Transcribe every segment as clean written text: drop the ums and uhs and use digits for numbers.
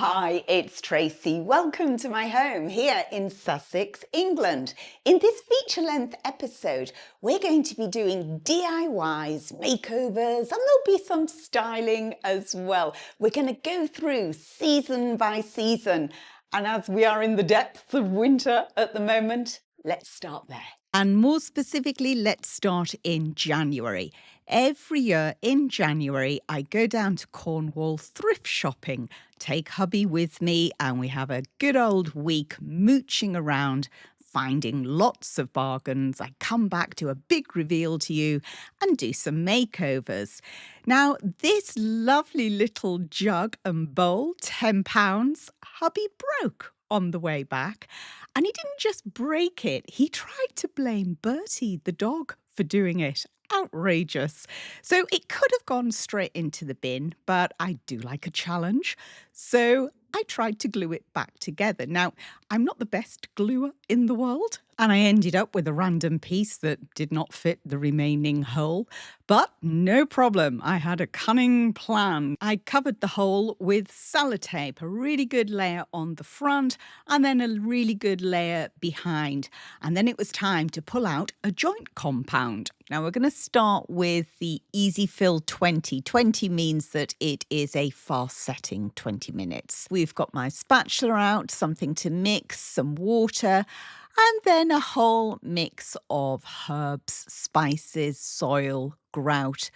Hi, it's Tracy. Welcome to my home here in Sussex, England. In this feature-length episode, we're going to be doing DIYs, makeovers, and there'll be some styling as well. We're going to go through season by season. And as we are in the depths of winter at the moment, let's start there. And more specifically, let's start in January. Every year in January, I go down to Cornwall thrift shopping, take hubby with me, and we have a good old week mooching around, finding lots of bargains. I come back, do a big reveal to you, and do some makeovers. Now, this lovely little jug and bowl, £10, hubby broke on the way back. And he didn't just break it, he tried to blame Bertie, the dog, for doing it. Outrageous. So it could have gone straight into the bin, but I do like a challenge. So I tried to glue it back together. Now, I'm not the best gluer in the world, and I ended up with a random piece that did not fit the remaining hole. But no problem, I had a cunning plan. I covered the hole with sellotape, a really good layer on the front, and then a really good layer behind. And then it was time to pull out a joint compound. Now we're going to start with the Easy Fill 20. 20 means that it is a fast setting 20 minutes. We've got my spatula out, something to mix, some water, and then a whole mix of herbs, spices, soil, grout,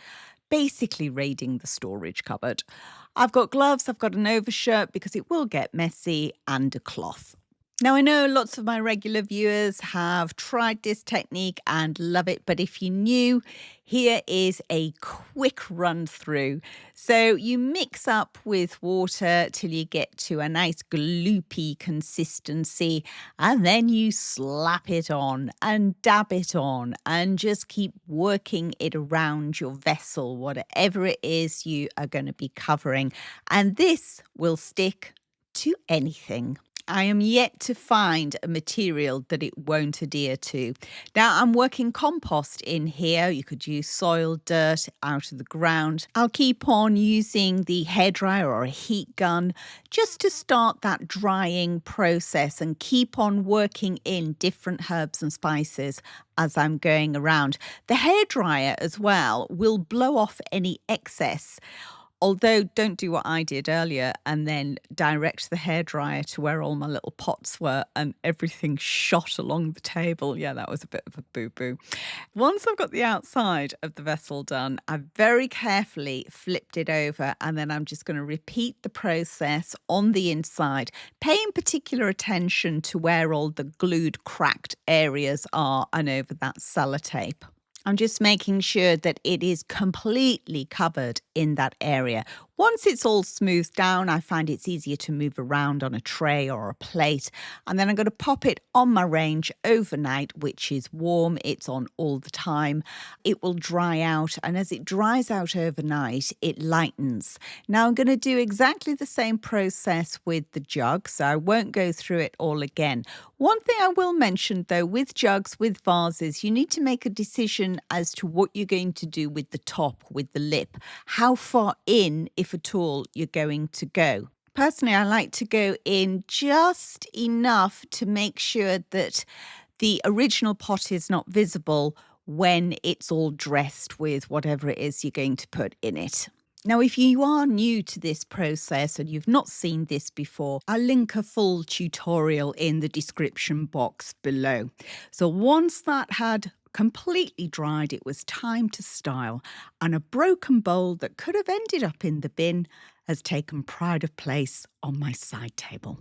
basically raiding the storage cupboard. I've got gloves, I've got an overshirt because it will get messy, and a cloth. Now, I know lots of my regular viewers have tried this technique and love it, but if you're new, here is a quick run through. So you mix up with water till you get to a nice gloopy consistency, and then you slap it on and dab it on and just keep working it around your vessel, whatever it is you are going to be covering. And this will stick to anything. I am yet to find a material that it won't adhere to. Now, I'm working compost in here. You could use soil, dirt out of the ground. I'll keep on using the hairdryer or a heat gun just to start that drying process and keep on working in different herbs and spices as I'm going around. The hairdryer as well will blow off any excess. Although, don't do what I did earlier and then direct the hairdryer to where all my little pots were and everything shot along the table. Yeah, that was a bit of a boo-boo. Once I've got the outside of the vessel done, I've very carefully flipped it over, and then I'm just going to repeat the process on the inside, paying particular attention to where all the glued, cracked areas are and over that sellotape. I'm just making sure that it is completely covered in that area. Once it's all smoothed down, I find it's easier to move around on a tray or a plate. And then I'm going to pop it on my range overnight, which is warm. It's on all the time. It will dry out. And as it dries out overnight, it lightens. Now I'm going to do exactly the same process with the jug, so I won't go through it all again. One thing I will mention, though, with jugs, with vases, you need to make a decision as to what you're going to do with the top, with the lip. How far in, if at all, you're going to go. Personally, I like to go in just enough to make sure that the original pot is not visible when it's all dressed with whatever it is you're going to put in it. Now, if you are new to this process and you've not seen this before, I'll link a full tutorial in the description box below. So once that had completely dried, it was time to style, and a broken bowl that could have ended up in the bin has taken pride of place on my side table.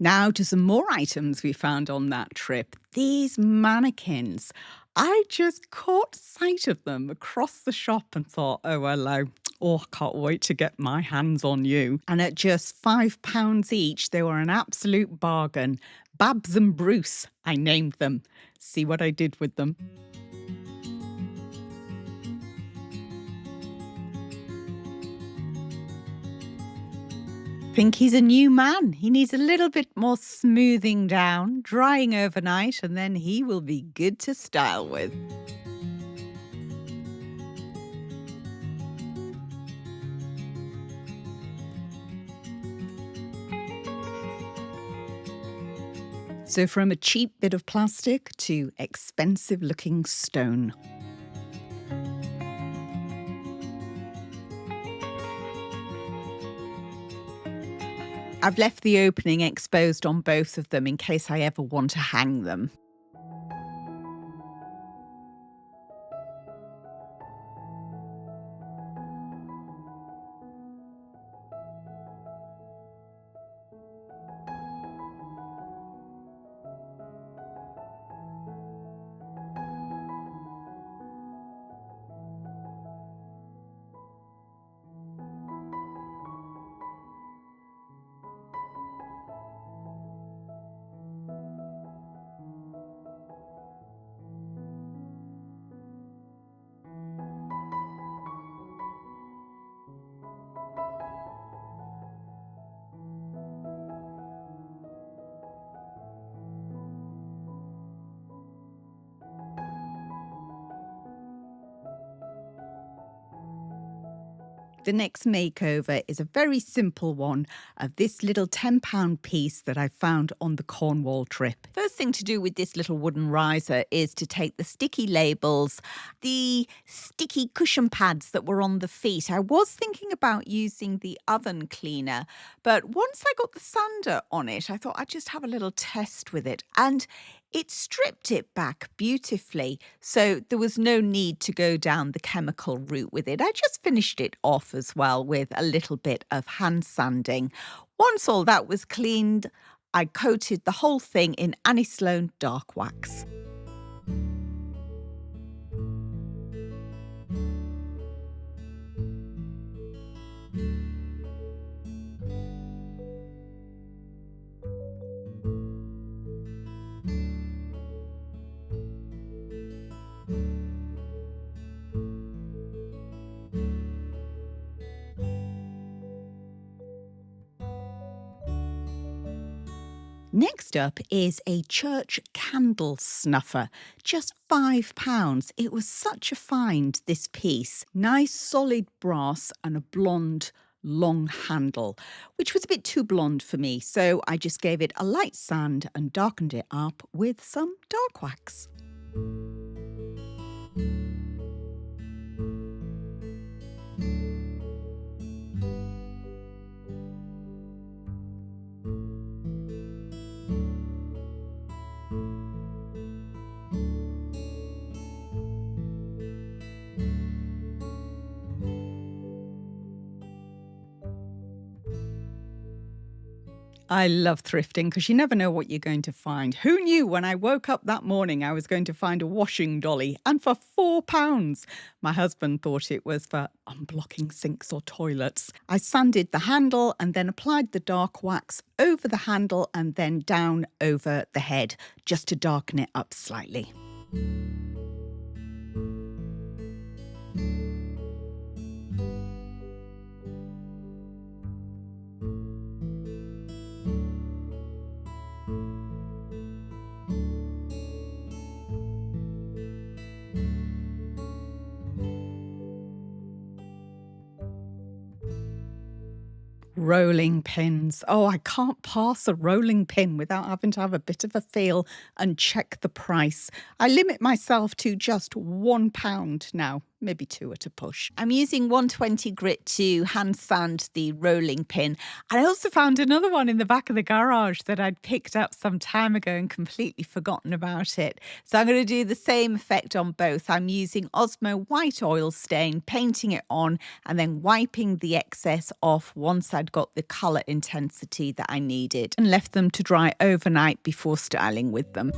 Now to some more items we found on that trip. These mannequins. I just caught sight of them across the shop and thought, oh, hello, Oh, I can't wait to get my hands on you. And at just £5 each, they were an absolute bargain. Babs and Bruce, I named them. See what I did with them? Think he's a new man. He needs a little bit more smoothing down, drying overnight, and then he will be good to style with. So from a cheap bit of plastic to expensive looking stone. I've left the opening exposed on both of them in case I ever want to hang them. The next makeover is a very simple one of this little £10 piece that I found on the Cornwall trip. First thing to do with this little wooden riser is to take the sticky labels, the sticky cushion pads that were on the feet. I was thinking about using the oven cleaner, but once I got the sander on it, I thought I'd just have a little test with it. And it stripped it back beautifully, so there was no need to go down the chemical route with it. I just finished it off as well with a little bit of hand sanding. Once all that was cleaned, I coated the whole thing in Annie Sloan dark wax. Next up is a church candle snuffer, just £5. It was such a find, this piece. Nice solid brass and a blonde long handle, which was a bit too blonde for me, so I just gave it a light sand and darkened it up with some dark wax. I love thrifting because you never know what you're going to find. Who knew when I woke up that morning I was going to find a washing dolly, and for £4. My husband thought it was for unblocking sinks or toilets. I sanded the handle and then applied the dark wax over the handle and then down over the head just to darken it up slightly. Rolling pins. Oh, I can't pass a rolling pin without having to have a bit of a feel and check the price. I limit myself to just £1 now, maybe two at a push. I'm using 120 grit to hand sand the rolling pin. And I also found another one in the back of the garage that I'd picked up some time ago and completely forgotten about it. So I'm going to do the same effect on both. I'm using Osmo white oil stain, painting it on, and then wiping the excess off once I'd got the colour intensity that I needed, and left them to dry overnight before styling with them.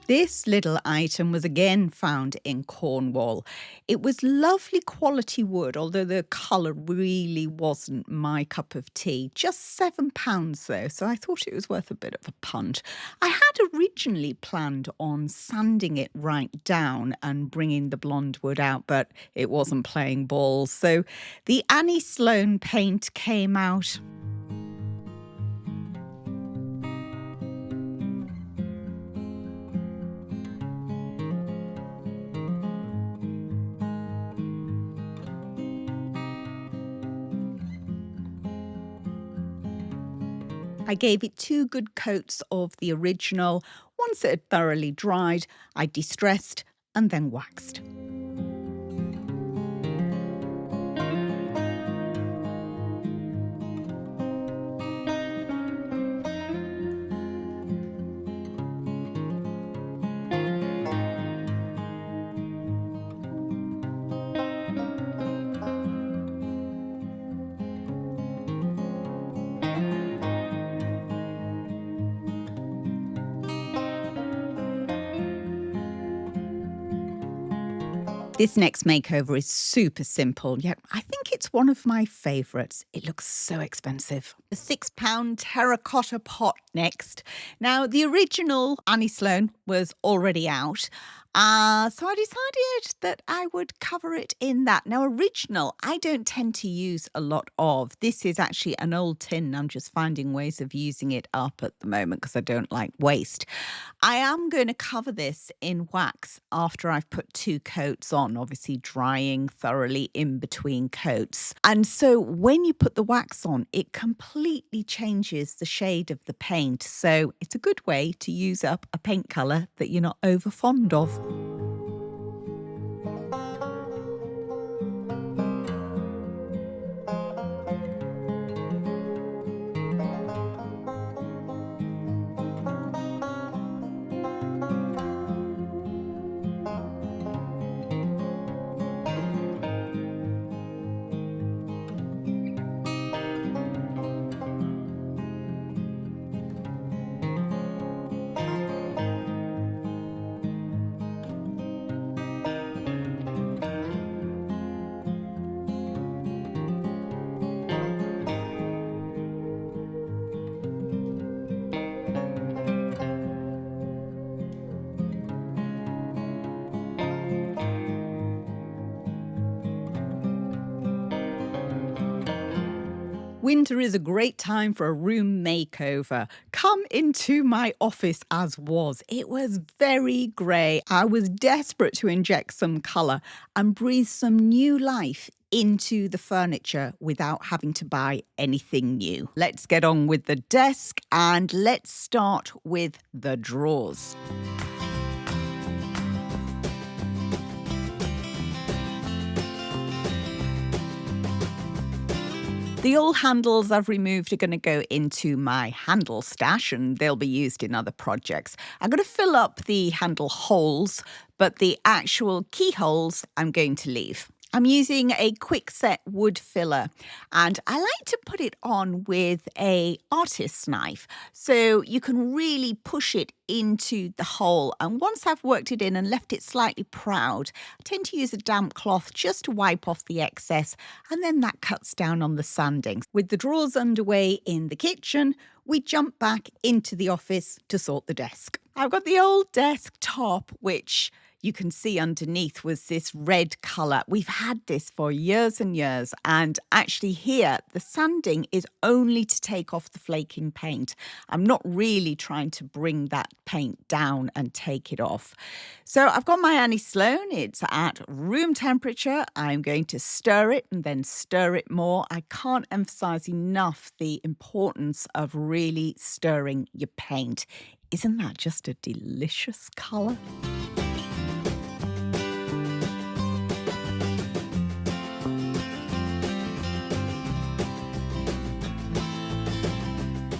This little item was again found in Cornwall. It was lovely quality wood, although the colour really wasn't my cup of tea. Just £7 though, so I thought it was worth a bit of a punt. I had originally planned on sanding it right down and bringing the blonde wood out, but it wasn't playing ball. So the Annie Sloan paint came out. I gave it 2 good coats of the original. Once it had thoroughly dried, I distressed and then waxed. This next makeover is super simple, yet I think it's one of my favourites. It looks so expensive. The £6 terracotta pot next. Now, the original Annie Sloan was already out, so I decided that I would cover it in that. Now, original, I don't tend to use a lot of. This is actually an old tin. I'm just finding ways of using it up at the moment because I don't like waste. I am going to cover this in wax after I've put 2 coats on, obviously drying thoroughly in between coats. And so when you put the wax on, it completely changes the shade of the paint. So it's a good way to use up a paint colour that you're not over fond of. Winter is a great time for a room makeover. Come into my office as was. It was very grey. I was desperate to inject some colour and breathe some new life into the furniture without having to buy anything new. Let's get on with the desk and let's start with the drawers. The old handles I've removed are going to go into my handle stash and they'll be used in other projects. I'm going to fill up the handle holes, but the actual keyholes I'm going to leave. I'm using a quickset wood filler and I like to put it on with a artist's knife so you can really push it into the hole, and once I've worked it in and left it slightly proud, I tend to use a damp cloth just to wipe off the excess, and then that cuts down on the sanding. With the drawers underway in the kitchen, we jump back into the office to sort the desk. I've got the old desk top, which you can see underneath was this red colour. We've had this for years and years, and actually here the sanding is only to take off the flaking paint. I'm not really trying to bring that paint down and take it off. So I've got my Annie Sloan. It's at room temperature. I'm going to stir it and then stir it more. I can't emphasise enough the importance of really stirring your paint. Isn't that just a delicious colour?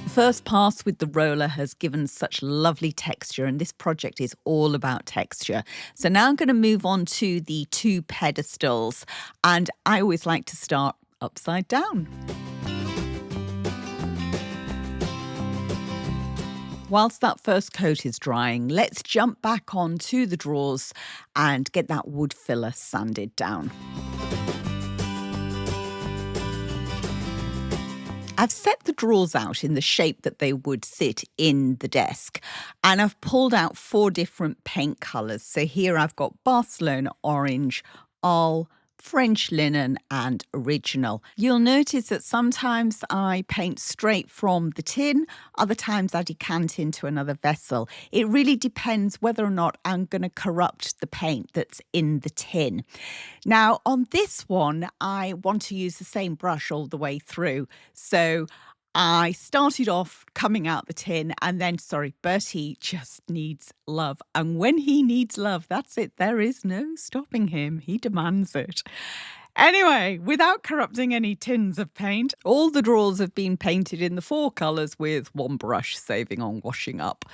First pass with the roller has given such lovely texture, and this project is all about texture. So now I'm going to move on to the 2 pedestals, and I always like to start upside down. Whilst that first coat is drying, let's jump back onto the drawers and get that wood filler sanded down. I've set the drawers out in the shape that they would sit in the desk, and I've pulled out 4 different paint colours. So here I've got Barcelona Orange, All, French Linen and Original. You'll notice that sometimes I paint straight from the tin, other times I decant into another vessel. It really depends whether or not I'm going to corrupt the paint that's in the tin. Now on this one, I want to use the same brush all the way through. So I started off coming out the tin and then, Bertie just needs love. And when he needs love, that's it. There is no stopping him. He demands it. Anyway, without corrupting any tins of paint, all the drawers have been painted in the 4 colours with 1 brush, saving on washing up.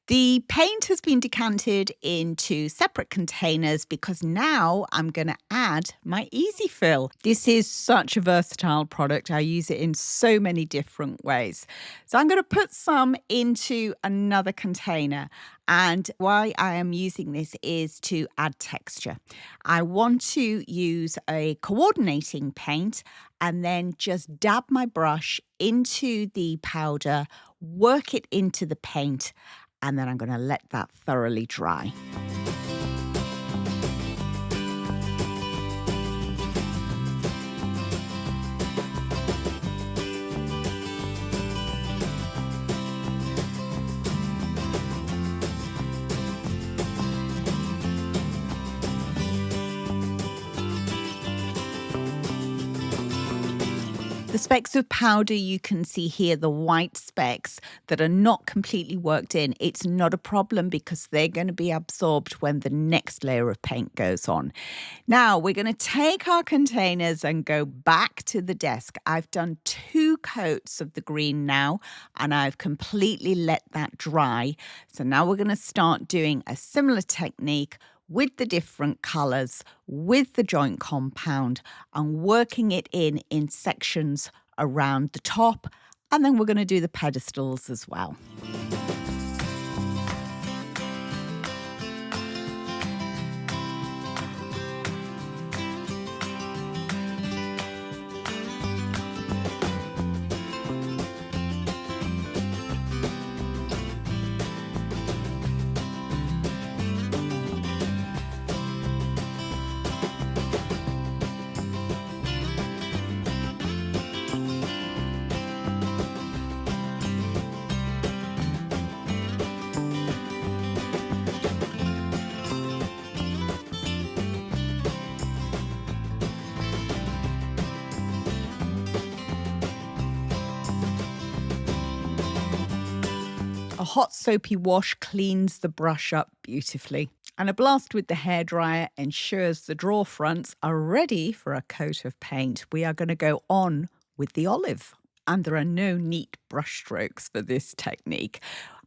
The paint has been decanted into separate containers because now I'm going to add my Easy Fill. This is such a versatile product. I use it in so many different ways. So I'm going to put some into another container. And why I am using this is to add texture. I want to use a coordinating paint and then just dab my brush into the powder, work it into the paint, and then I'm going to let that thoroughly dry. The specks of powder you can see here, the white specks that are not completely worked in, it's not a problem because they're going to be absorbed when the next layer of paint goes on. Now we're going to take our containers and go back to the desk. I've done 2 coats of the green now and I've completely let that dry. So now we're going to start doing a similar technique with the different colours, with the joint compound and working it in sections around the top. And then we're going to do the pedestals as well. A hot soapy wash cleans the brush up beautifully. And a blast with the hairdryer ensures the drawer fronts are ready for a coat of paint. We are going to go on with the olive. And there are no neat brush strokes for this technique.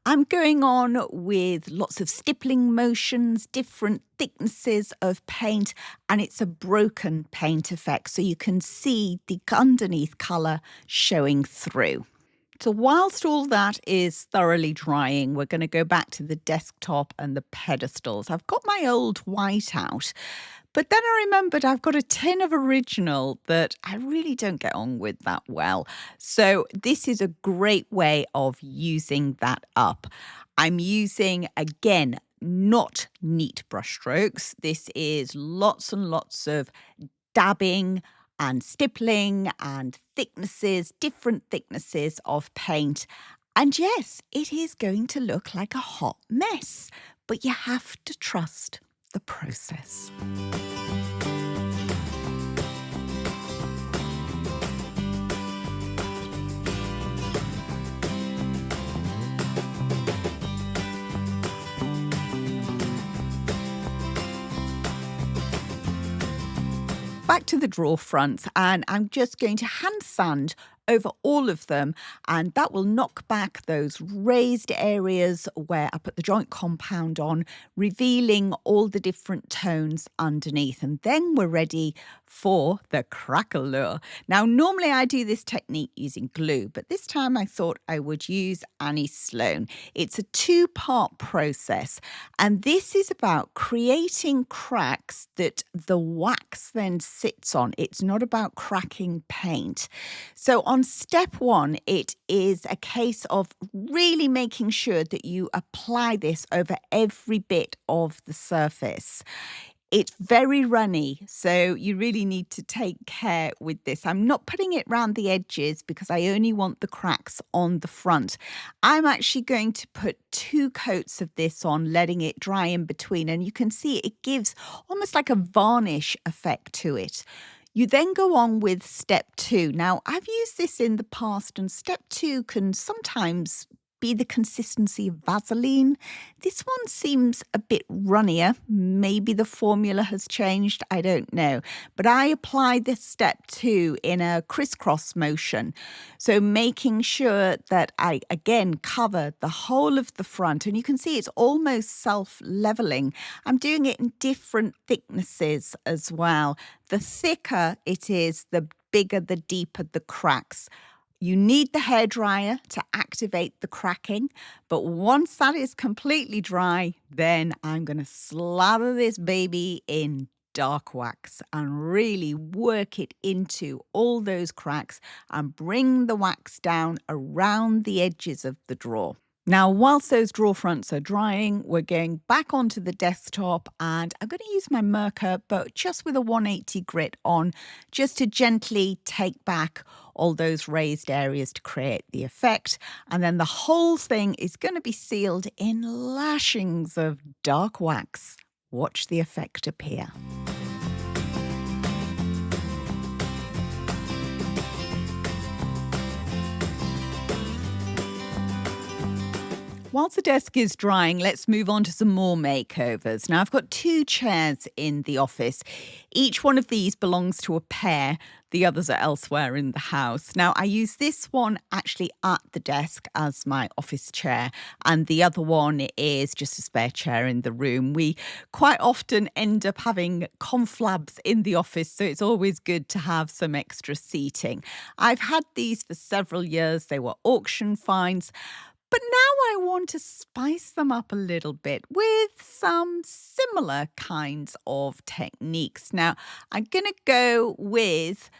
I'm going on with lots of stippling motions, different thicknesses of paint, and it's a broken paint effect. So you can see the underneath colour showing through. So whilst all that is thoroughly drying, we're going to go back to the desktop and the pedestals. I've got my old white out, but then I remembered I've got a tin of original that I really don't get on with that well. So this is a great way of using that up. I'm using, again, not neat brush strokes. This is lots and lots of dabbing and stippling and thicknesses, different thicknesses of paint. And yes, it is going to look like a hot mess, but you have to trust the process. Back to the drawer fronts, and I'm just going to hand sand over all of them, and that will knock back those raised areas where I put the joint compound on, revealing all the different tones underneath. And then we're ready for the crackle. Now, normally I do this technique using glue, but this time I thought I would use Annie Sloan. It's a two-part process, and this is about creating cracks that the wax then sits on. It's not about cracking paint. So on step one, it is a case of really making sure that you apply this over every bit of the surface. It's very runny, so you really need to take care with this. I'm not putting it around the edges because I only want the cracks on the front. I'm actually going to put 2 coats of this on, letting it dry in between, and you can see it gives almost like a varnish effect to it. You then go on with step 2. Now, I've used this in the past, and step 2 can sometimes be the consistency of Vaseline. This one seems a bit runnier. Maybe the formula has changed. I don't know. But I applied this step 2 in a crisscross motion. So making sure that I, again, cover the whole of the front. And you can see it's almost self-leveling. I'm doing it in different thicknesses as well. The thicker it is, the bigger, the deeper the cracks. You need the hairdryer to activate the cracking, but once that is completely dry, then I'm going to slather this baby in dark wax and really work it into all those cracks and bring the wax down around the edges of the drawer. Now, whilst those drawer fronts are drying, we're going back onto the desktop, and I'm going to use my marker, but just with a 180 grit on, just to gently take back all those raised areas to create the effect. And then the whole thing is going to be sealed in lashings of dark wax. Watch the effect appear. Whilst the desk is drying, let's move on to some more makeovers. Now, I've got 2 chairs in the office. Each one of these belongs to a pair. The others are elsewhere in the house. Now, I use this one actually at the desk as my office chair, and the other one is just a spare chair in the room. We quite often end up having conflabs in the office, so it's always good to have some extra seating. I've had these for several years. They were auction finds. But now I want to spice them up a little bit with some similar kinds of techniques. Now, I'm going to go with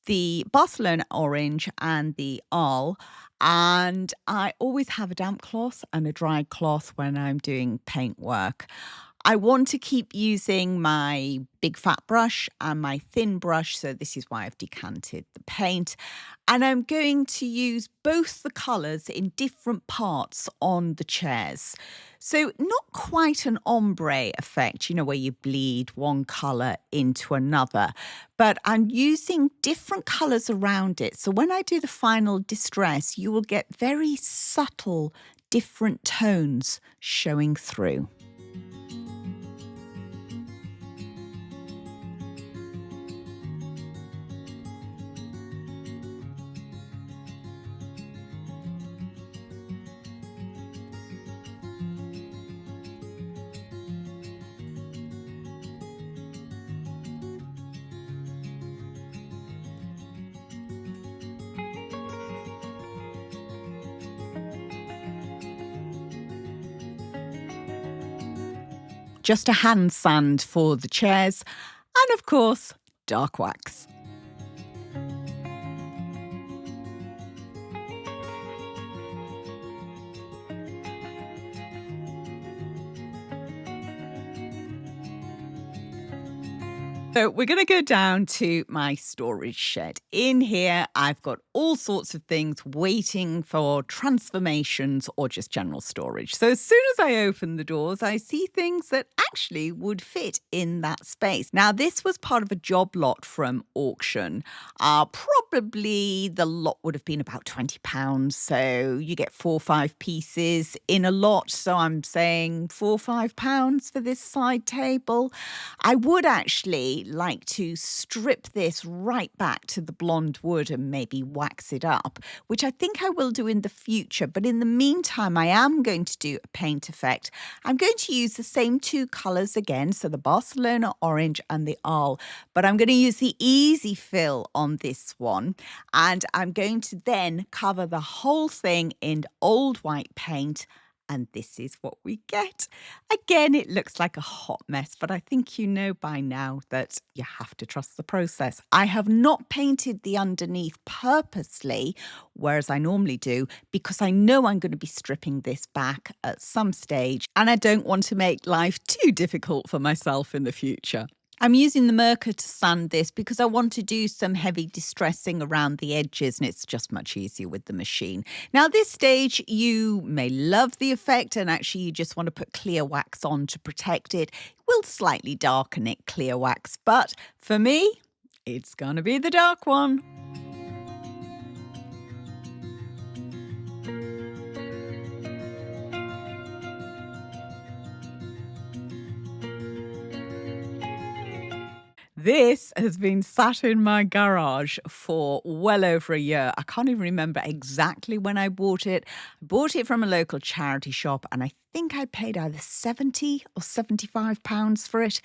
the Barcelona orange and the Arles, and I always have a damp cloth and a dry cloth when I'm doing paint work. I want to keep using my big fat brush and my thin brush, so this is why I've decanted the paint. And I'm going to use both the colours in different parts on the chairs. So not quite an ombre effect, where you bleed one colour into another, but I'm using different colours around it. So when I do the final distress, you will get very subtle, different tones showing through. Just a hand sand for the chairs, and of course, dark wax. So we're going to go down to my storage shed. In here, I've got all sorts of things waiting for transformations or just general storage. So as soon as I open the doors, I see things that actually would fit in that space. Now, this was part of a job lot from auction. Probably the lot would have been about £20. So you get 4 or 5 pieces in a lot. So I'm saying £4 or £5 for this side table. I would actually like to strip this right back to the blonde wood and maybe wax it up, which I think I will do in the future. But in the meantime, I am going to do a paint effect. I'm going to use the same two colours again, so the Barcelona orange and the Arles, but I'm going to use the Easy Fill on this one, and I'm going to then cover the whole thing in old white paint. And this is what we get. Again, it looks like a hot mess, but I think you know by now that you have to trust the process. I have not painted the underneath purposely, whereas I normally do, because I know I'm going to be stripping this back at some stage, and I don't want to make life too difficult for myself in the future. I'm using the Merkur to sand this because I want to do some heavy distressing around the edges, and it's just much easier with the machine. Now, at this stage, you may love the effect and actually you just want to put clear wax on to protect it. It will slightly darken it, clear wax, but for me, it's going to be the dark one. This has been sat in my garage for well over a year. I can't even remember exactly when I bought it. I bought it from a local charity shop, and I think I paid either £70 or £75 for it.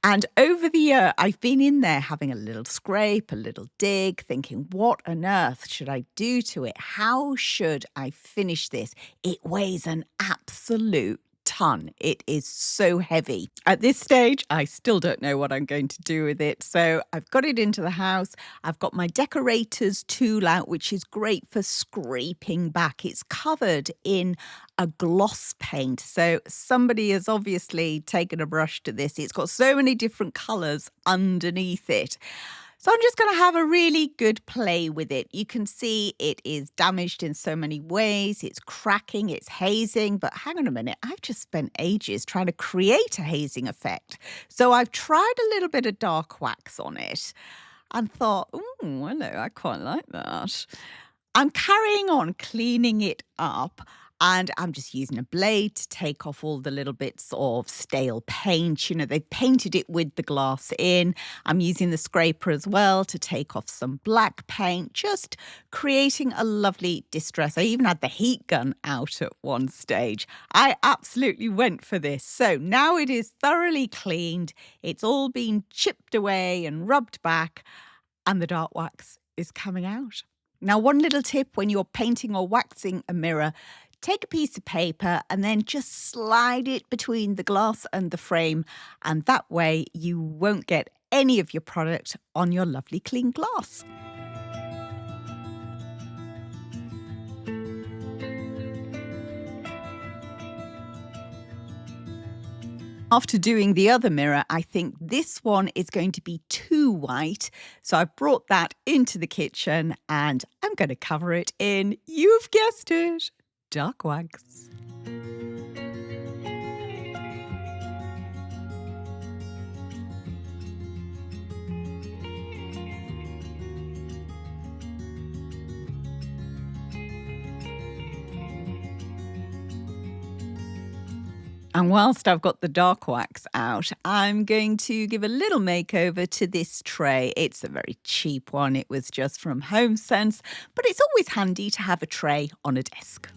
And over the year, I've been in there having a little scrape, a little dig, thinking, what on earth should I do to it? How should I finish this? It weighs an absolute ton. It is so heavy. At this stage, I still don't know what I'm going to do with it. So I've got it into the house. I've got my decorator's tool out, which is great for scraping back. It's covered in a gloss paint. So somebody has obviously taken a brush to this. It's got so many different colours underneath it. So I'm just going to have a really good play with it. You can see it is damaged in so many ways. It's cracking, it's hazing, but hang on a minute. I've just spent ages trying to create a hazing effect. So I've tried a little bit of dark wax on it and thought, hello, I quite like that. I'm carrying on cleaning it up. And I'm just using a blade to take off all the little bits of stale paint. You know, they've painted it with the glass in. I'm using the scraper as well to take off some black paint, just creating a lovely distress. I even had the heat gun out at one stage. I absolutely went for this. So now it is thoroughly cleaned. It's all been chipped away and rubbed back, and the dark wax is coming out. Now, one little tip when you're painting or waxing a mirror, take a piece of paper and then just slide it between the glass and the frame, and that way you won't get any of your product on your lovely clean glass. After doing the other mirror, I think this one is going to be too white. So I've brought that into the kitchen and I'm going to cover it in, you've guessed it, dark wax. And whilst I've got the dark wax out, I'm going to give a little makeover to this tray. It's a very cheap one. It was just from HomeSense, but it's always handy to have a tray on a desk.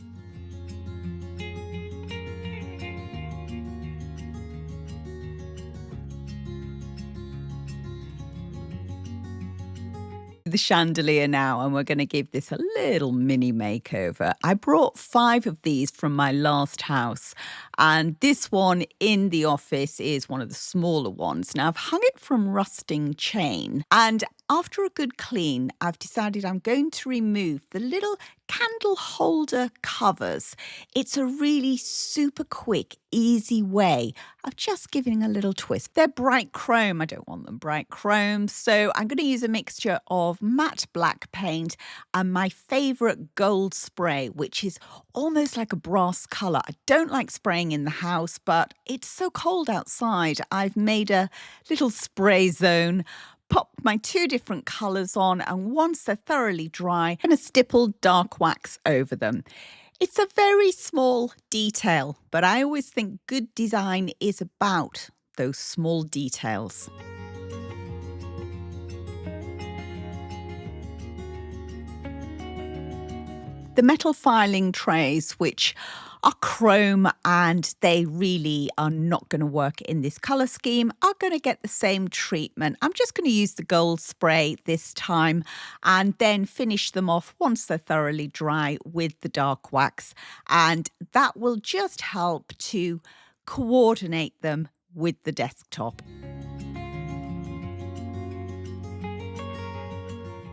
The chandelier now, and we're going to give this a little mini makeover. I brought 5 of these from my last house, and this one in the office is one of the smaller ones. Now, I've hung it from rusting chain, and after a good clean, I've decided I'm going to remove the little candle holder covers. It's a really super quick, easy way of just giving a little twist. They're bright chrome. I don't want them bright chrome. So I'm going to use a mixture of matte black paint and my favourite gold spray, which is almost like a brass colour. I don't like spraying in the house, but it's so cold outside. I've made a little spray zone, popped my 2 different colours on, and once they're thoroughly dry, I'm going to stipple dark wax over them. It's a very small detail, but I always think good design is about those small details. The metal filing trays, which are chrome and they really are not going to work in this colour scheme, are going to get the same treatment. I'm just going to use the gold spray this time and then finish them off once they're thoroughly dry with the dark wax, and that will just help to coordinate them with the desktop.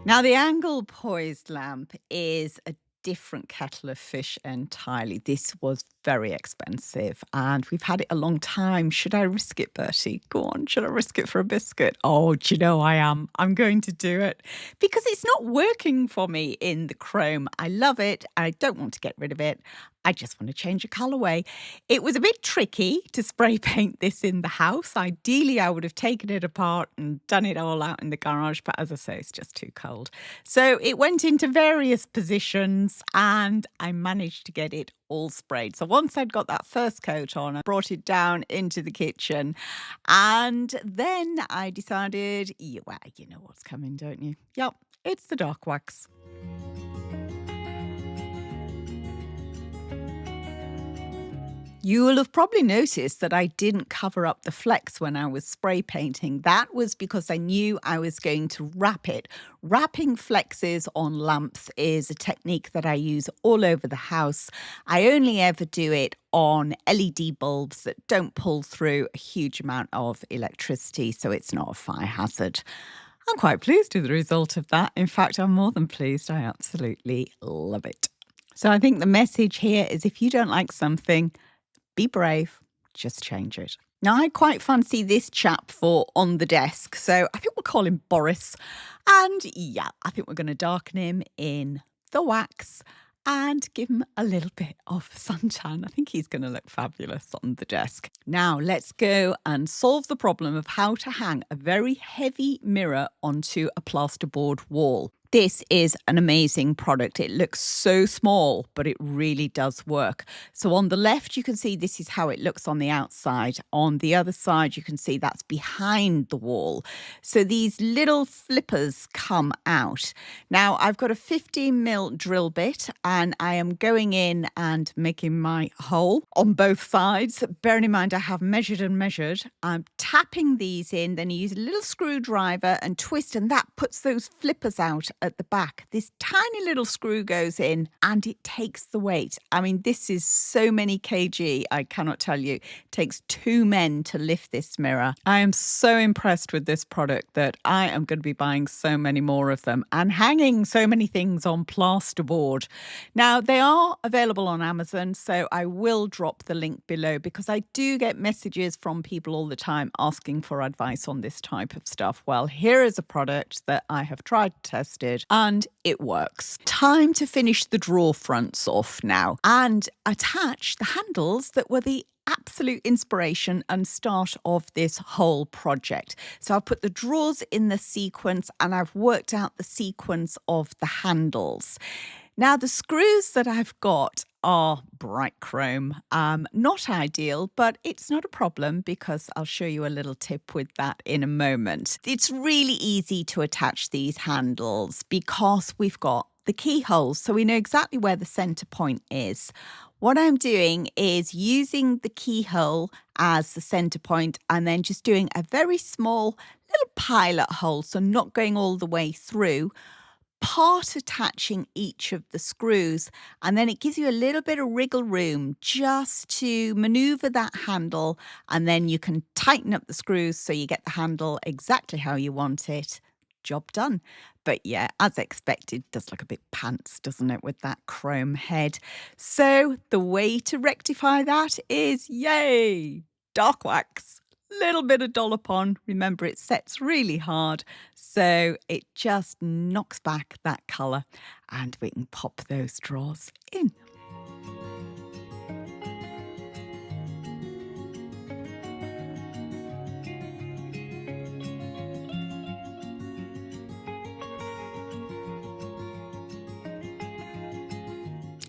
Now, the angle poised lamp is a different kettle of fish entirely. This was very expensive and we've had it a long time. Should I risk it, Bertie? Go on, should I risk it for a biscuit? Oh, do you know I am. I'm going to do it because it's not working for me in the chrome. I love it. I don't want to get rid of it. I just want to change a colourway. It was a bit tricky to spray paint this in the house. Ideally, I would have taken it apart and done it all out in the garage, but as I say, it's just too cold. So it went into various positions and I managed to get it all sprayed. So once I'd got that first coat on, I brought it down into the kitchen and then I decided, well, you know what's coming, don't you? Yep, it's the dark wax. You will have probably noticed that I didn't cover up the flecks when I was spray painting. That was because I knew I was going to wrap it. Wrapping flexes on lamps is a technique that I use all over the house. I only ever do it on LED bulbs that don't pull through a huge amount of electricity, so it's not a fire hazard. I'm quite pleased with the result of that. In fact, I'm more than pleased. I absolutely love it. So I think the message here is if you don't like something, be brave, just change it. Now, I quite fancy this chap for on the desk, so I think we'll call him Boris. And yeah, I think we're going to darken him in the wax and give him a little bit of suntan. I think he's going to look fabulous on the desk. Now, let's go and solve the problem of how to hang a very heavy mirror onto a plasterboard wall. This is an amazing product. It looks so small, but it really does work. So on the left, you can see this is how it looks on the outside. On the other side, you can see that's behind the wall. So these little flippers come out. Now, I've got a 15mm drill bit and I am going in and making my hole on both sides. Bearing in mind, I have measured and measured. I'm tapping these in, then you use a little screwdriver and twist, and that puts those flippers out at the back. This tiny little screw goes in and it takes the weight. I mean, this is so many kg, I cannot tell you. It takes 2 men to lift this mirror. I am so impressed with this product that I am going to be buying so many more of them and hanging so many things on plasterboard. Now, they are available on Amazon, so I will drop the link below because I do get messages from people all the time asking for advice on this type of stuff. Well, here is a product that I have tried to test it and it works. Time to finish the drawer fronts off now and attach the handles that were the absolute inspiration and start of this whole project. So I've put the drawers in the sequence and I've worked out the sequence of the handles. Now, the screws that I've got are bright chrome. Not ideal, but it's not a problem because I'll show you a little tip with that in a moment. It's really easy to attach these handles because we've got the keyholes, so we know exactly where the center point is. What I'm doing is using the keyhole as the center point and then just doing a very small little pilot hole, so not going all the way through, part attaching each of the screws, and then it gives you a little bit of wriggle room just to maneuver that handle, and then you can tighten up the screws so you get the handle exactly how you want it. Job done. But yeah, as expected, does look a bit pants, doesn't it, with that chrome head? So the way to rectify that is, yay, dark wax. Little bit of dollop on. Remember, it sets really hard, so it just knocks back that colour and we can pop those drawers in.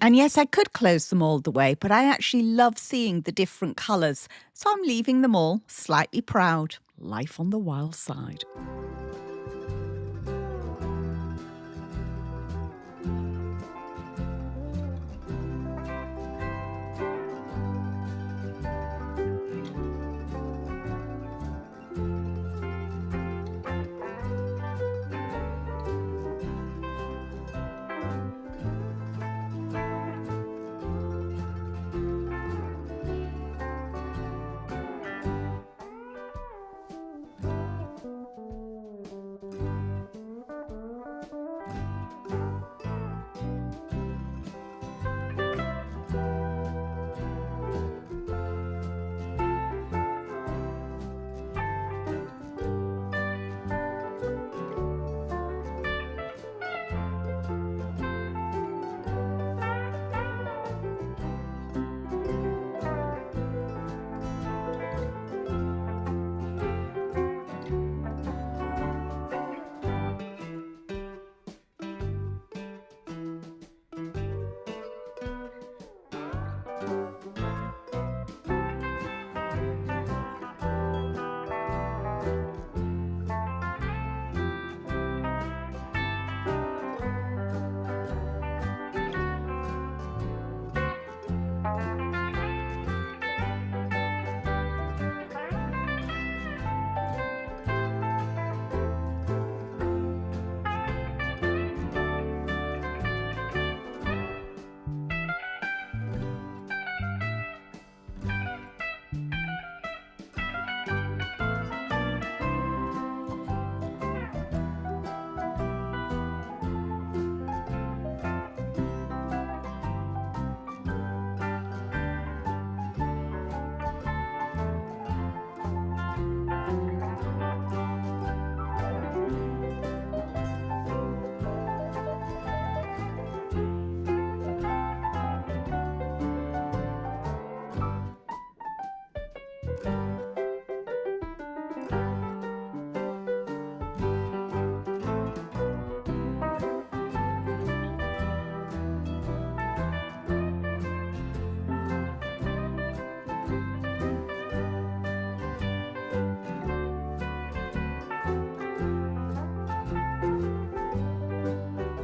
And yes, I could close them all the way, but I actually love seeing the different colours, so I'm leaving them all slightly proud. Life on the wild side.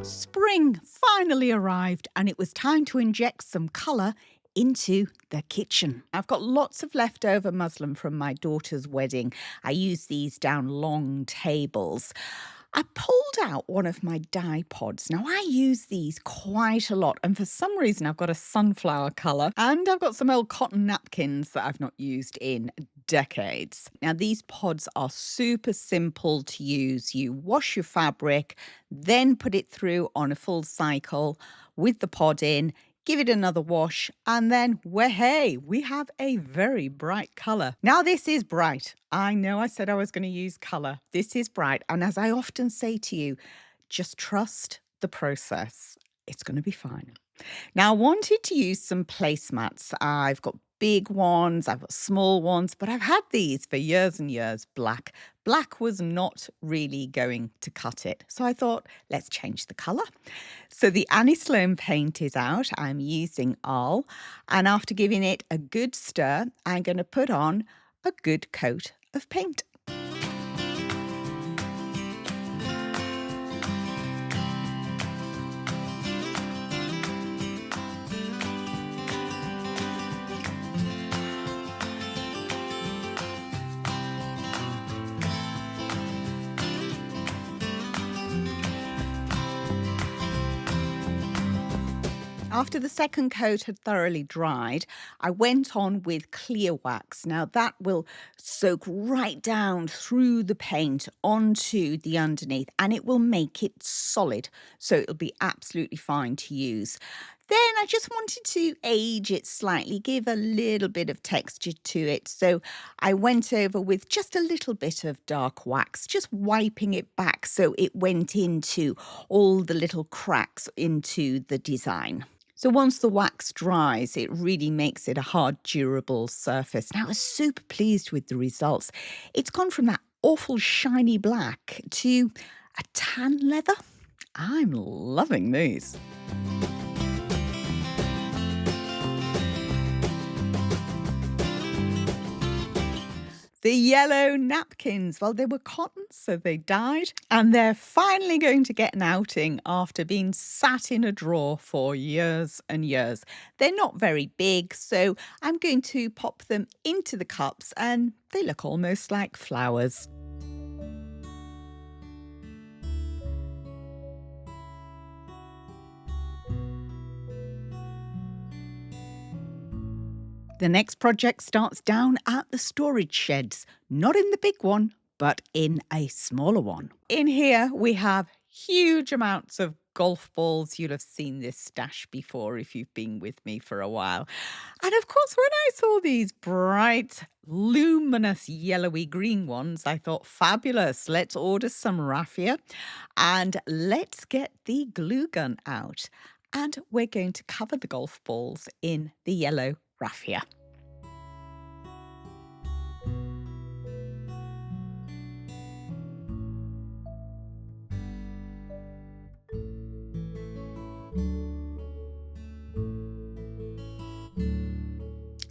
Spring finally arrived and it was time to inject some colour into the kitchen. I've got lots of leftover muslin from my daughter's wedding. I use these down long tables. I pulled out one of my dye pods. Now, I use these quite a lot, and for some reason, I've got a sunflower colour, and I've got some old cotton napkins that I've not used in decades. Now, these pods are super simple to use. You wash your fabric, then put it through on a full cycle with the pod in, give it another wash, and then, hey, we have a very bright colour. Now, this is bright. I know I said I was going to use colour. This is bright. And as I often say to you, just trust the process. It's going to be fine. Now, I wanted to use some placemats. I've got big ones, I've got small ones, but I've had these for years and years, black. Black was not really going to cut it. So I thought, let's change the colour. So the Annie Sloan paint is out. I'm using Arl. And after giving it a good stir, I'm going to put on a good coat of paint. After the second coat had thoroughly dried, I went on with clear wax. Now that will soak right down through the paint onto the underneath and it will make it solid. So it'll be absolutely fine to use. Then I just wanted to age it slightly, give a little bit of texture to it. So I went over with just a little bit of dark wax, just wiping it back so it went into all the little cracks into the design. So once the wax dries, it really makes it a hard, durable surface. Now, I was super pleased with the results. It's gone from that awful shiny black to a tan leather. I'm loving these. The yellow napkins, well, they were cotton, so they dyed, and they're finally going to get an outing after being sat in a drawer for years and years. They're not very big, so I'm going to pop them into the cups, and they look almost like flowers. The next project starts down at the storage sheds, not in the big one, but in a smaller one. In here, we have huge amounts of golf balls. You'll have seen this stash before if you've been with me for a while. And of course, when I saw these bright, luminous, yellowy green ones, I thought, fabulous. Let's order some raffia and let's get the glue gun out. And we're going to cover the golf balls in the yellow raffia.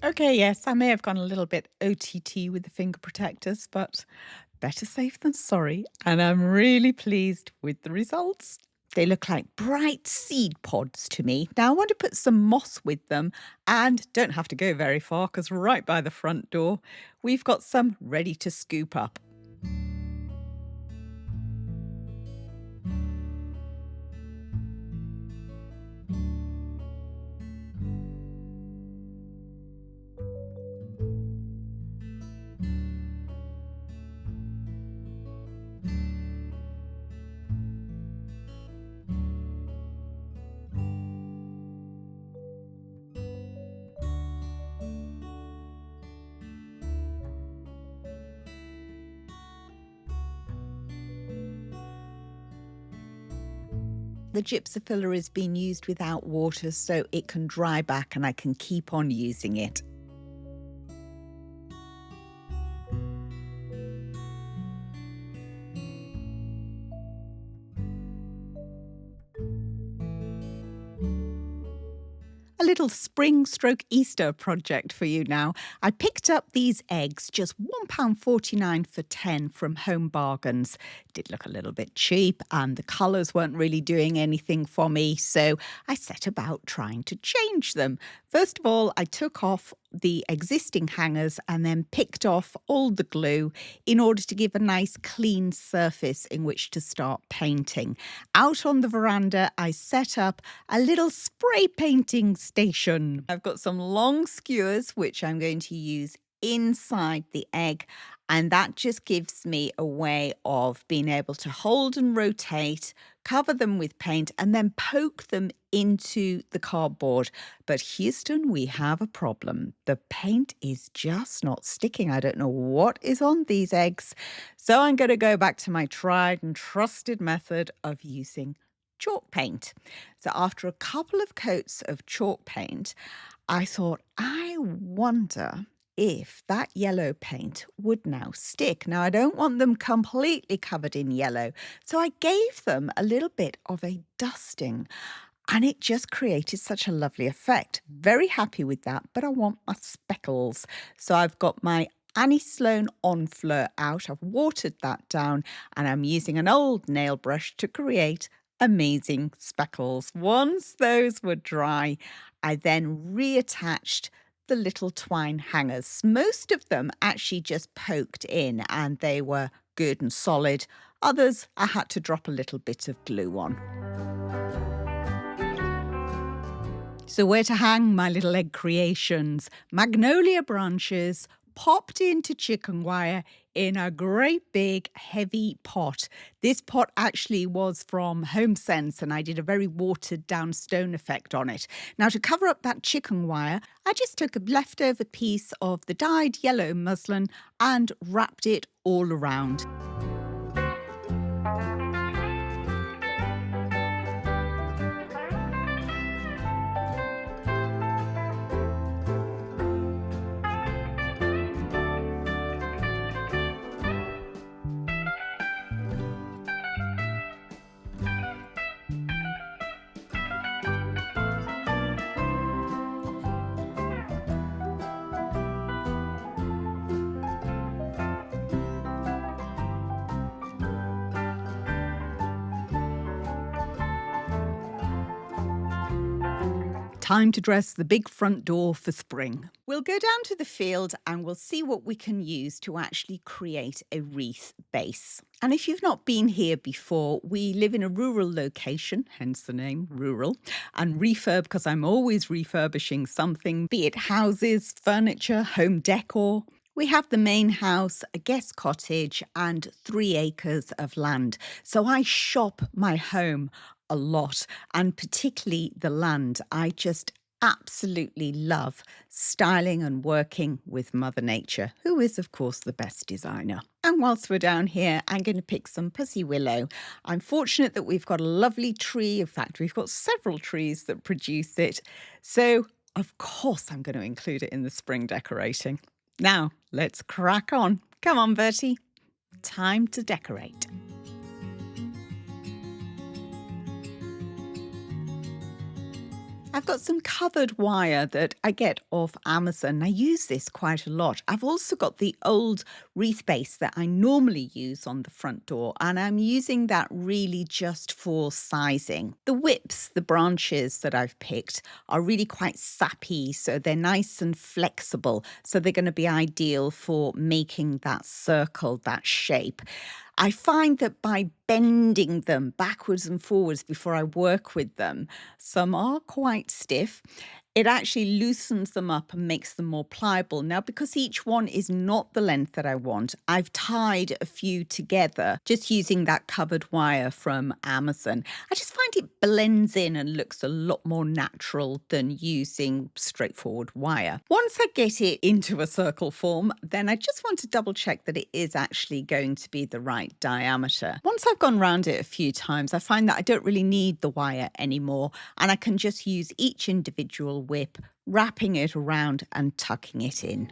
Okay, yes, I may have gone a little bit OTT with the finger protectors, but better safe than sorry. And I'm really pleased with the results. They look like bright seed pods to me. Now I want to put some moss with them and don't have to go very far because right by the front door, we've got some ready to scoop up. The gypsum filler is being used without water so it can dry back and I can keep on using it. A a little spring/Easter project for you now. I picked up these eggs, just £1.49 for 10 from Home Bargains. Did look a little bit cheap and the colours weren't really doing anything for me, so I set about trying to change them. First of all, I took off the existing hangers and then picked off all the glue in order to give a nice clean surface in which to start painting. Out on the veranda, I set up a little spray painting station. I've got some long skewers which I'm going to use inside the egg, and that just gives me a way of being able to hold and rotate, cover them with paint, and then poke them into the cardboard. But Houston, we have a problem. The paint is just not sticking. I don't know what is on these eggs. So I'm going to go back to my tried and trusted method of using chalk paint. So after a couple of coats of chalk paint, I thought, I wonder if that yellow paint would now stick. Now, I don't want them completely covered in yellow, so I gave them a little bit of a dusting, and it just created such a lovely effect. Very happy with that, but I want my speckles. So I've got my Annie Sloan Enfleur out. I've watered that down, and I'm using an old nail brush to create amazing speckles. Once those were dry, I then reattached the little twine hangers. Most of them actually just poked in and they were good and solid. Others I had to drop a little bit of glue on. So where to hang my little egg creations? Magnolia branches popped into chicken wire in a great big heavy pot. This pot actually was from HomeSense and I did a very watered down stone effect on it. Now to cover up that chicken wire, I just took a leftover piece of the dyed yellow muslin and wrapped it all around. Time to dress the big front door for spring. We'll go down to the field and we'll see what we can use to actually create a wreath base. And if you've not been here before, we live in a rural location, hence the name rural, and refurb because I'm always refurbishing something, be it houses, furniture, home decor. We have the main house, a guest cottage, and 3 acres of land. So I shop my home a lot, and particularly the land. I just absolutely love styling and working with Mother Nature, who is, of course, the best designer. And whilst we're down here, I'm going to pick some pussy willow. I'm fortunate that we've got a lovely tree. In fact, we've got several trees that produce it. So, of course, I'm going to include it in the spring decorating. Now, let's crack on. Come on, Bertie. Time to decorate. I've got some covered wire that I get off Amazon. I use this quite a lot. I've also got the old wreath base that I normally use on the front door, and I'm using that really just for sizing. The whips, the branches that I've picked, are really quite sappy, so they're nice and flexible. So they're going to be ideal for making that circle, that shape. I find that by bending them backwards and forwards before I work with them, some are quite stiff. It actually loosens them up and makes them more pliable. Now, because each one is not the length that I want, I've tied a few together just using that covered wire from Amazon. I just find it blends in and looks a lot more natural than using straightforward wire. Once I get it into a circle form, then I just want to double check that it is actually going to be the right diameter. Once I've gone round it a few times, I find that I don't really need the wire anymore, and I can just use each individual whip, wrapping it around and tucking it in.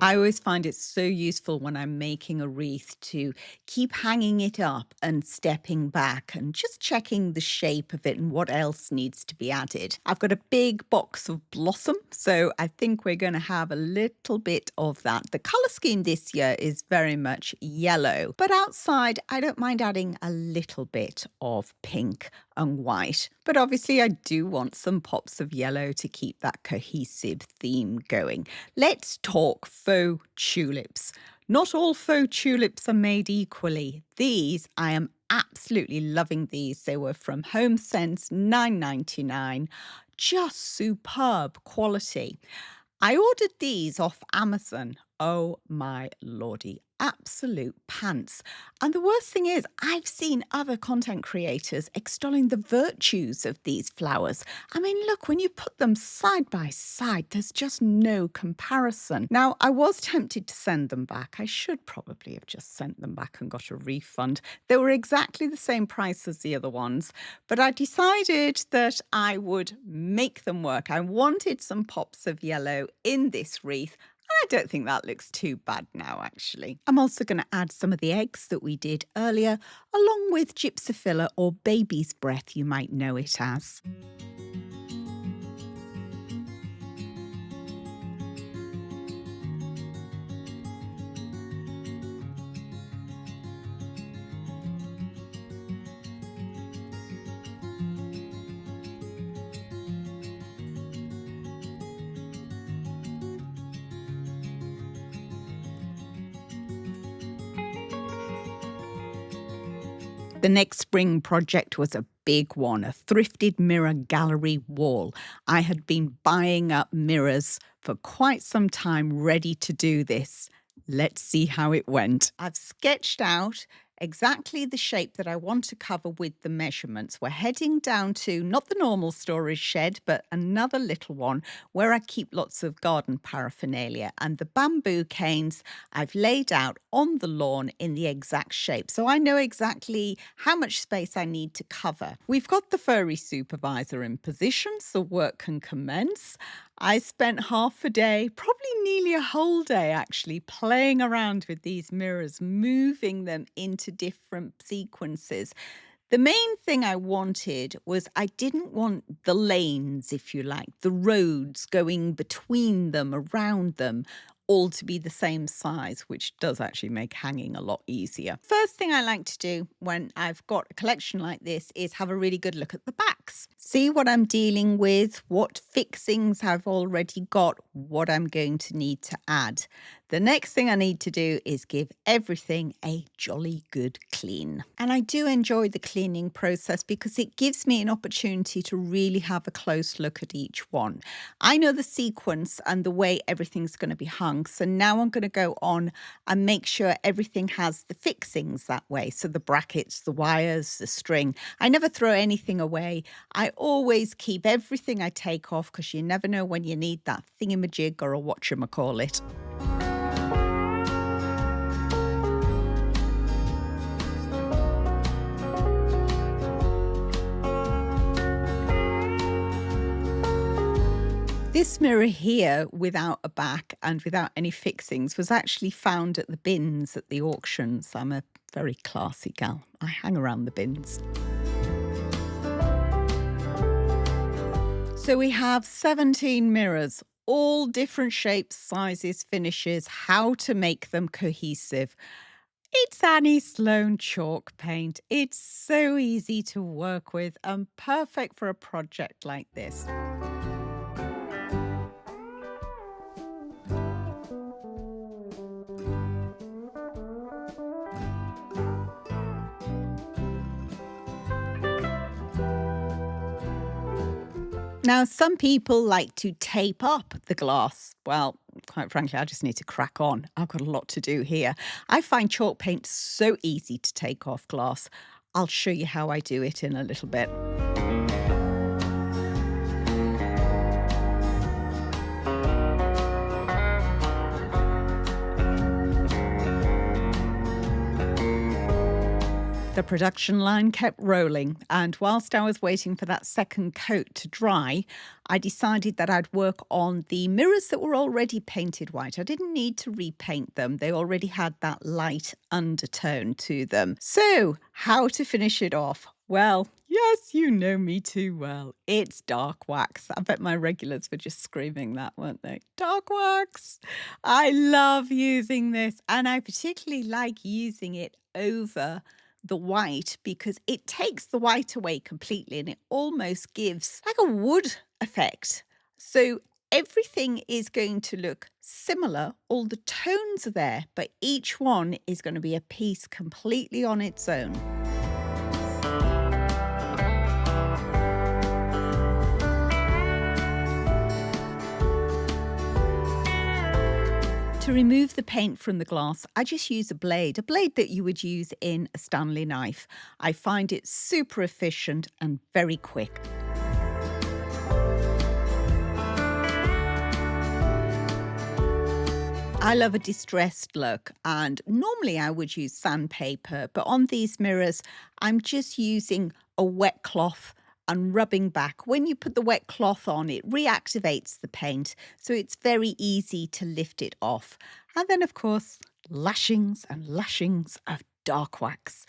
I always find it so useful when I'm making a wreath to keep hanging it up and stepping back and just checking the shape of it and what else needs to be added. I've got a big box of blossom, so I think we're going to have a little bit of that. The colour scheme this year is very much yellow, but outside I don't mind adding a little bit of pink and white. But obviously I do want some pops of yellow to keep that cohesive theme going. Let's talk faux tulips. Not all faux tulips are made equally. These, I am absolutely loving these. They were from Home Sense, $9.99. Just superb quality. I ordered these off Amazon. Oh my lordy, absolute pants. And the worst thing is, I've seen other content creators extolling the virtues of these flowers. I mean, look, when you put them side by side, there's just no comparison. Now, I was tempted to send them back. I should probably have just sent them back and got a refund. They were exactly the same price as the other ones, but I decided that I would make them work. I wanted some pops of yellow in this wreath. I don't think that looks too bad now, actually. I'm also going to add some of the eggs that we did earlier, along with gypsophila or baby's breath, you might know it as. The next spring project was a big one, a thrifted mirror gallery wall. I had been buying up mirrors for quite some time, ready to do this. Let's see how it went. I've sketched out exactly the shape that I want to cover with the measurements. We're heading down to not the normal storage shed, but another little one where I keep lots of garden paraphernalia. And the bamboo canes I've laid out on the lawn in the exact shape. So I know exactly how much space I need to cover. We've got the furry supervisor in position, so work can commence. I spent half a day, probably nearly a whole day actually, playing around with these mirrors, moving them into different sequences. The main thing I wanted was I didn't want the lanes, if you like, the roads going between them, around them, all to be the same size, which does actually make hanging a lot easier. First thing I like to do when I've got a collection like this is have a really good look at the backs. See what I'm dealing with, what fixings I've already got, what I'm going to need to add. The next thing I need to do is give everything a jolly good clean. And I do enjoy the cleaning process because it gives me an opportunity to really have a close look at each one. I know the sequence and the way everything's going to be hung, so now I'm going to go on and make sure everything has the fixings that way. So the brackets, the wires, the string. I never throw anything away. I always keep everything I take off because you never know when you need that thingamajig or a whatchamacallit. This mirror here, without a back and without any fixings, was actually found at the bins at the auctions. I'm a very classy gal. I hang around the bins. So we have 17 mirrors, all different shapes, sizes, finishes, how to make them cohesive. It's Annie Sloan chalk paint. It's so easy to work with and perfect for a project like this. Now, some people like to tape up the glass. Well, quite frankly, I just need to crack on. I've got a lot to do here. I find chalk paint so easy to take off glass. I'll show you how I do it in a little bit. The The production line kept rolling, and whilst I was waiting for that second coat to dry, I decided that I'd work on the mirrors that were already painted white. I didn't need to repaint them. They already had that light undertone to them. So, how to finish it off? Well, yes, you know me too well. It's dark wax. I bet my regulars were just screaming that, weren't they? Dark wax. I love using this, and I particularly like using it over the white because it takes the white away completely and it almost gives like a wood effect. So everything is going to look similar. All the tones are there, but each one is going to be a piece completely on its own. To remove the paint from the glass, I just use a blade that you would use in a Stanley knife. I find it super efficient and very quick. I love a distressed look, and normally I would use sandpaper, but on these mirrors, I'm just using a wet cloth and rubbing back. When you put the wet cloth on, it reactivates the paint, so it's very easy to lift it off. And then, of course, lashings and lashings of dark wax.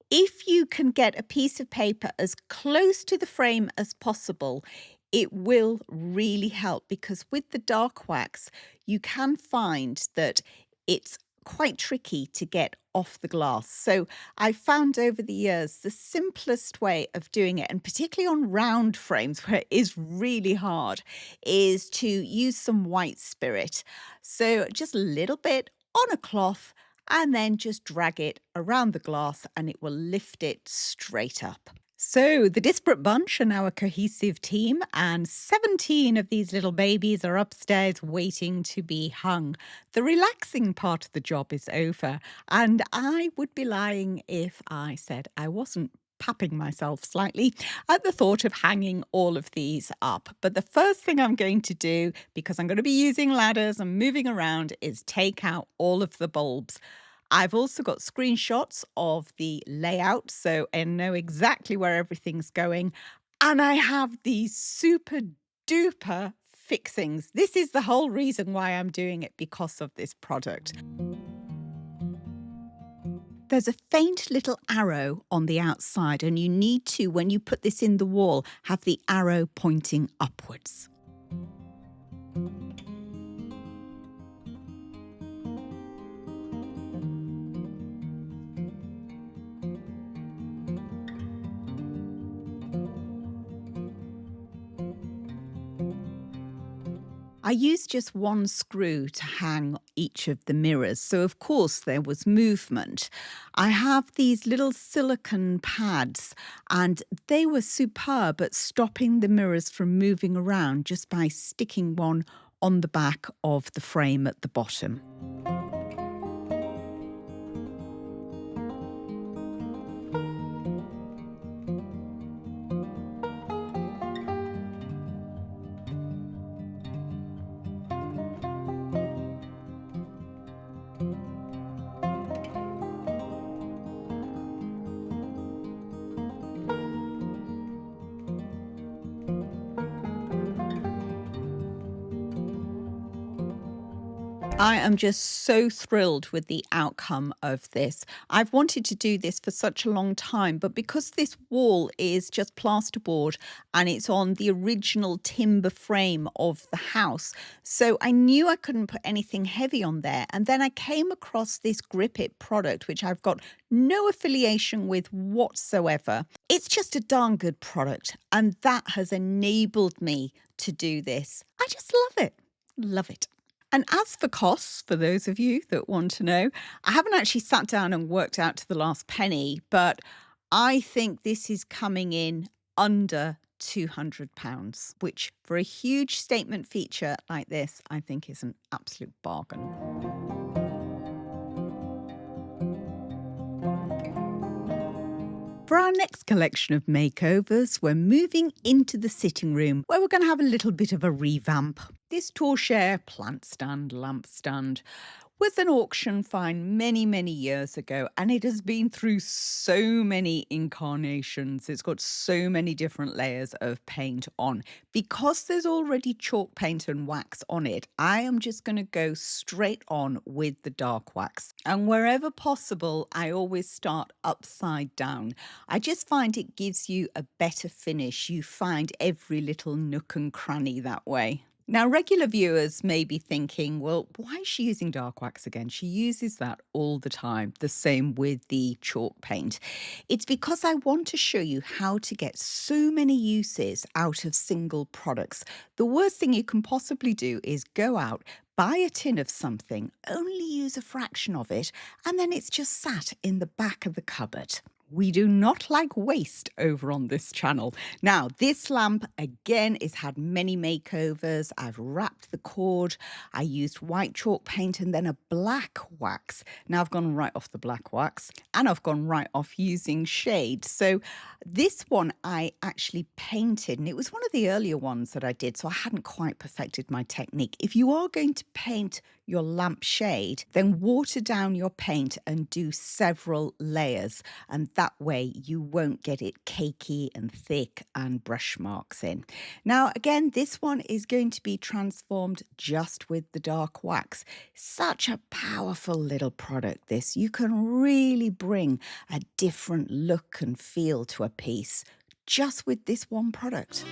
If you can get a piece of paper as close to the frame as possible, it will really help, because with the dark wax, you can find that it's quite tricky to get off the glass. So I found over the years the simplest way of doing it, and particularly on round frames where it is really hard, is to use some white spirit. So just a little bit on a cloth and then just drag it around the glass and it will lift it straight up. So the disparate bunch are now a cohesive team, and 17 of these little babies are upstairs waiting to be hung. The relaxing part of the job is over, and I would be lying if I said I wasn't papping myself slightly at the thought of hanging all of these up. But the first thing I'm going to do, because I'm going to be using ladders and moving around, is take out all of the bulbs. I've also got screenshots of the layout, so I know exactly where everything's going. And I have these super duper fixings. This is the whole reason why I'm doing it, because of this product. There's a faint little arrow on the outside, and you need to, when you put this in the wall, have the arrow pointing upwards. I used just one screw to hang each of the mirrors, so of course there was movement. I have these little silicone pads, and they were superb at stopping the mirrors from moving around just by sticking one on the back of the frame at the bottom. I am just so thrilled with the outcome of this. I've wanted to do this for such a long time, but because this wall is just plasterboard and it's on the original timber frame of the house, so I knew I couldn't put anything heavy on there. And then I came across this Grip It product, which I've got no affiliation with whatsoever. It's just a darn good product, and that has enabled me to do this. I just love it. Love it. And as for costs, for those of you that want to know, I haven't actually sat down and worked out to the last penny, but I think this is coming in under £200, which for a huge statement feature like this, I think is an absolute bargain. For our next collection of makeovers, we're moving into the sitting room, where we're going to have a little bit of a revamp. This torchère plant stand, lamp stand, was an auction find many years ago, and it has been through so many incarnations. It's got so many different layers of paint on. Because there's already chalk paint and wax on it, I am just going to go straight on with the dark wax. And wherever possible, I always start upside down. I just find it gives you a better finish. You find every little nook and cranny that way. Now, regular viewers may be thinking, well, why is she using dark wax again? She uses that all the time, the same with the chalk paint. It's because I want to show you how to get so many uses out of single products. The worst thing you can possibly do is go out, buy a tin of something, only use a fraction of it, and then it's just sat in the back of the cupboard. We do not like waste over on this channel. Now, this lamp, again, has had many makeovers. I've wrapped the cord. I used white chalk paint and then a black wax. Now, I've gone right off the black wax and I've gone right off using shade. So this one I actually painted, and it was one of the earlier ones that I did, so I hadn't quite perfected my technique. If you are going to paint your lamp shade, then water down your paint and do several layers, and that way you won't get it cakey and thick and brush marks in. Now again, this one is going to be transformed just with the dark wax. Such a powerful little product, this. You can really bring a different look and feel to a piece just with this one product.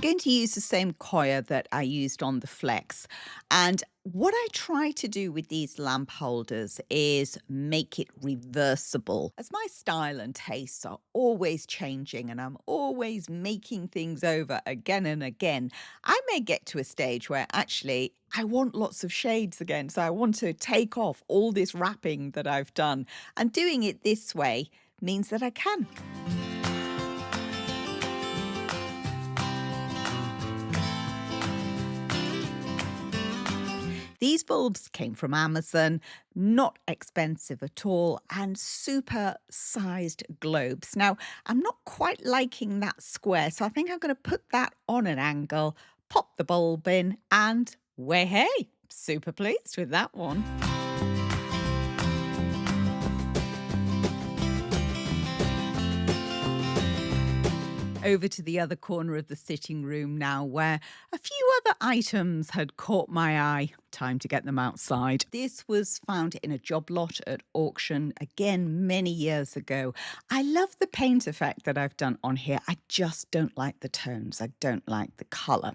Going to use the same coir that I used on the flex, and what I try to do with these lamp holders is make it reversible. As my style and tastes are always changing and I'm always making things over again and again, I may get to a stage where actually I want lots of shades again. So I want to take off all this wrapping that I've done, and doing it this way means that I can. These bulbs came from Amazon, not expensive at all, and super sized globes. Now, I'm not quite liking that square, so I think I'm going to put that on an angle, pop the bulb in, and hey, super pleased with that one. Over to the other corner of the sitting room now, where a few other items had caught my eye. Time to get them outside. This was found in a job lot at auction, again, many years ago. I love the paint effect that I've done on here. I just don't like the tones. I don't like the colour.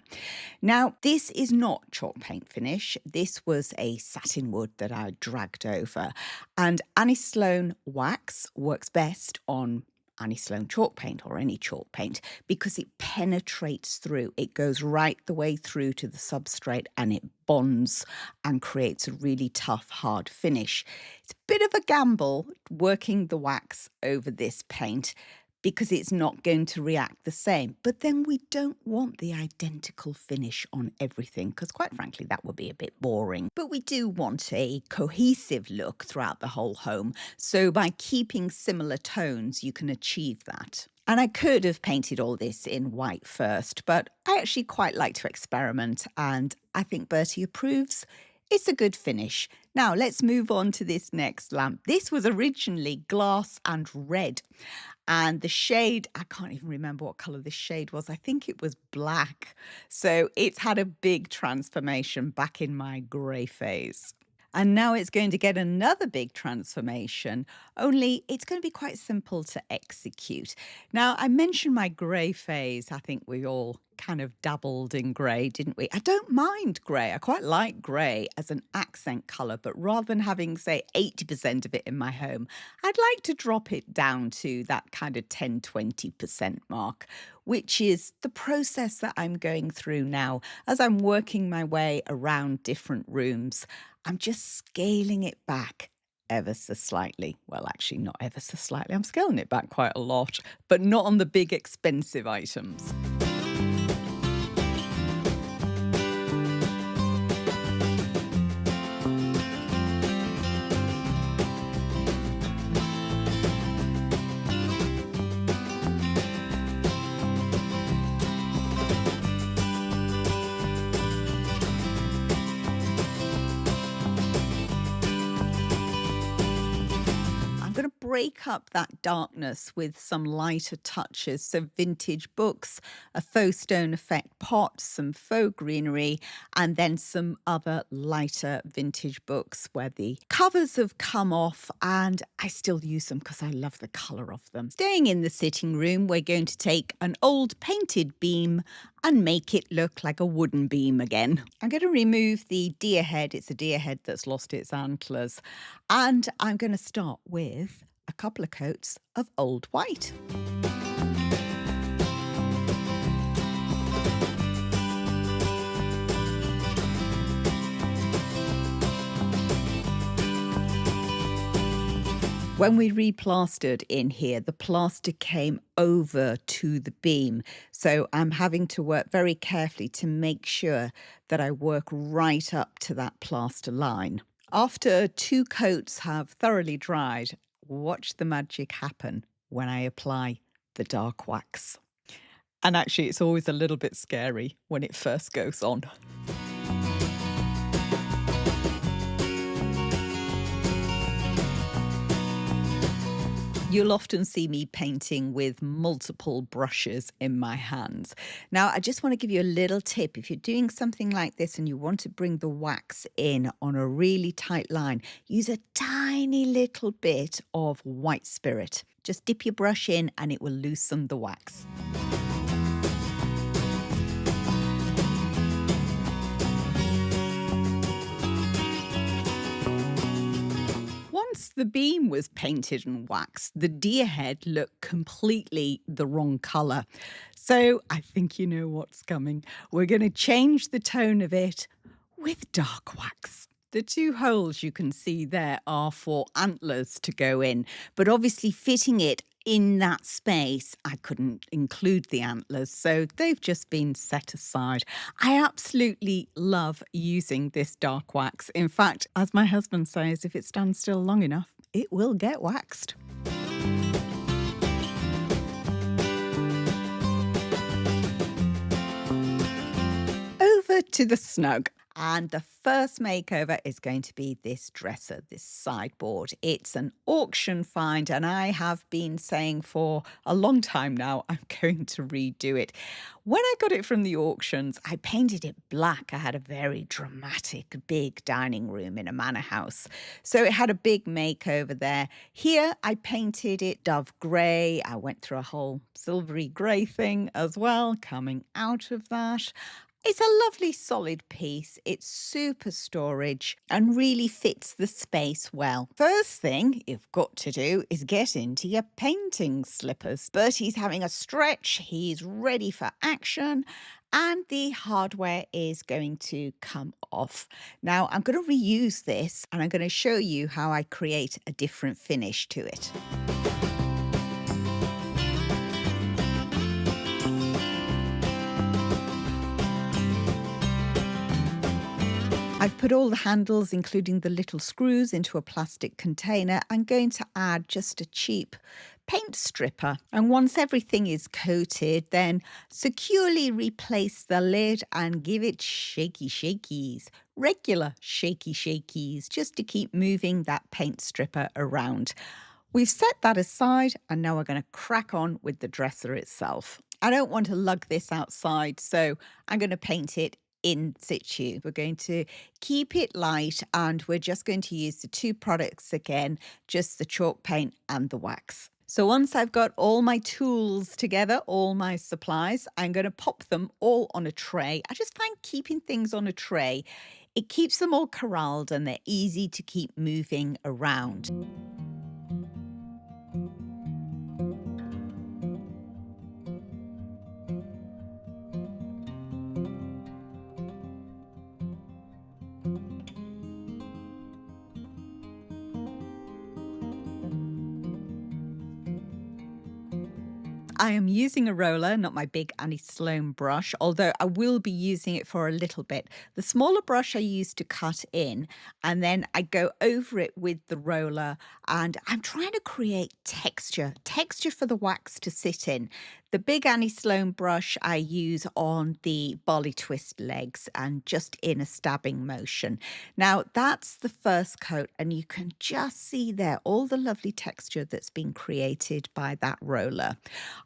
Now, this is not chalk paint finish. This was a satin wood that I dragged over. And Annie Sloan wax works best on Annie Sloan chalk paint or any chalk paint because it penetrates through. It goes right the way through to the substrate and it bonds and creates a really tough, hard finish. It's a bit of a gamble working the wax over this paint because it's not going to react the same. But then we don't want the identical finish on everything because, quite frankly, that would be a bit boring. But we do want a cohesive look throughout the whole home. So by keeping similar tones, you can achieve that. And I could have painted all this in white first, but I actually quite like to experiment, and I think Bertie approves. It's a good finish. Now let's move on to this next lamp. This was originally glass and red. And the shade, I can't even remember what colour this shade was. I think it was black. So it's had a big transformation back in my grey phase. And now it's going to get another big transformation, only it's going to be quite simple to execute. Now, I mentioned my grey phase. I think we all kind of dabbled in grey, didn't we? I don't mind grey. I quite like grey as an accent colour, but rather than having, say, 80% of it in my home, I'd like to drop it down to that kind of 10-20% mark, which is the process that I'm going through now as I'm working my way around different rooms. I'm just scaling it back ever so slightly. Well, actually, not ever so slightly. I'm scaling it back quite a lot, but not on the big expensive items. break up that darkness with some lighter touches. So vintage books, a faux stone effect pot, some faux greenery, and then some other lighter vintage books where the covers have come off, and I still use them because I love the colour of them. Staying in the sitting room, we're going to take an old painted beam and make it look like a wooden beam again. I'm going to remove the deer head. It's a deer head that's lost its antlers. And I'm going to start with a couple of coats of old white. When we replastered in here, the plaster came over to the beam. So I'm having to work very carefully to make sure that I work right up to that plaster line. After 2 coats have thoroughly dried, watch the magic happen when I apply the dark wax. And actually, it's always a little bit scary when it first goes on. You'll often see me painting with multiple brushes in my hands. Now, I just want to give you a little tip. If you're doing something like this and you want to bring the wax in on a really tight line, use a tiny little bit of white spirit. Just dip your brush in and it will loosen the wax. Once the beam was painted and waxed, the deer head looked completely the wrong colour. So I think you know what's coming. We're going to change the tone of it with dark wax. The 2 holes you can see there are for antlers to go in, but obviously fitting it in that space, I couldn't include the antlers, so they've just been set aside. I absolutely love using this dark wax. In fact, as my husband says, if it stands still long enough, it will get waxed. Over to the snug. And the first makeover is going to be this dresser, this sideboard. It's an auction find, and I have been saying for a long time now I'm going to redo it. When I got it from the auctions, I painted it black. I had a very dramatic, big dining room in a manor house. So it had a big makeover there. Here, I painted it dove grey. I went through a whole silvery grey thing as well, coming out of that. It's a lovely solid piece. It's super storage and really fits the space well. First thing you've got to do is get into your painting slippers. Bertie's having a stretch. He's ready for action. And the hardware is going to come off. Now I'm going to reuse this and I'm going to show you how I create a different finish to it. I've put all the handles, including the little screws, into a plastic container. I'm going to add just a cheap paint stripper. And once everything is coated, then securely replace the lid and give it shaky shakies. Regular shaky shakies, just to keep moving that paint stripper around. We've set that aside, and now we're going to crack on with the dresser itself. I don't want to lug this outside, so I'm going to paint it in situ. We're going to keep it light, and we're just going to use the 2 products again, just the chalk paint and the wax. So once I've got all my tools together, all my supplies, I'm going to pop them all on a tray. I just find keeping things on a tray, it keeps them all corralled and they're easy to keep moving around. I am using a roller, not my big Annie Sloan brush, although I will be using it for a little bit. The smaller brush I use to cut in, and then I go over it with the roller, and I'm trying to create texture for the wax to sit in. The big Annie Sloan brush I use on the barley twist legs and just in a stabbing motion. Now that's the first coat, and you can just see there all the lovely texture that's been created by that roller.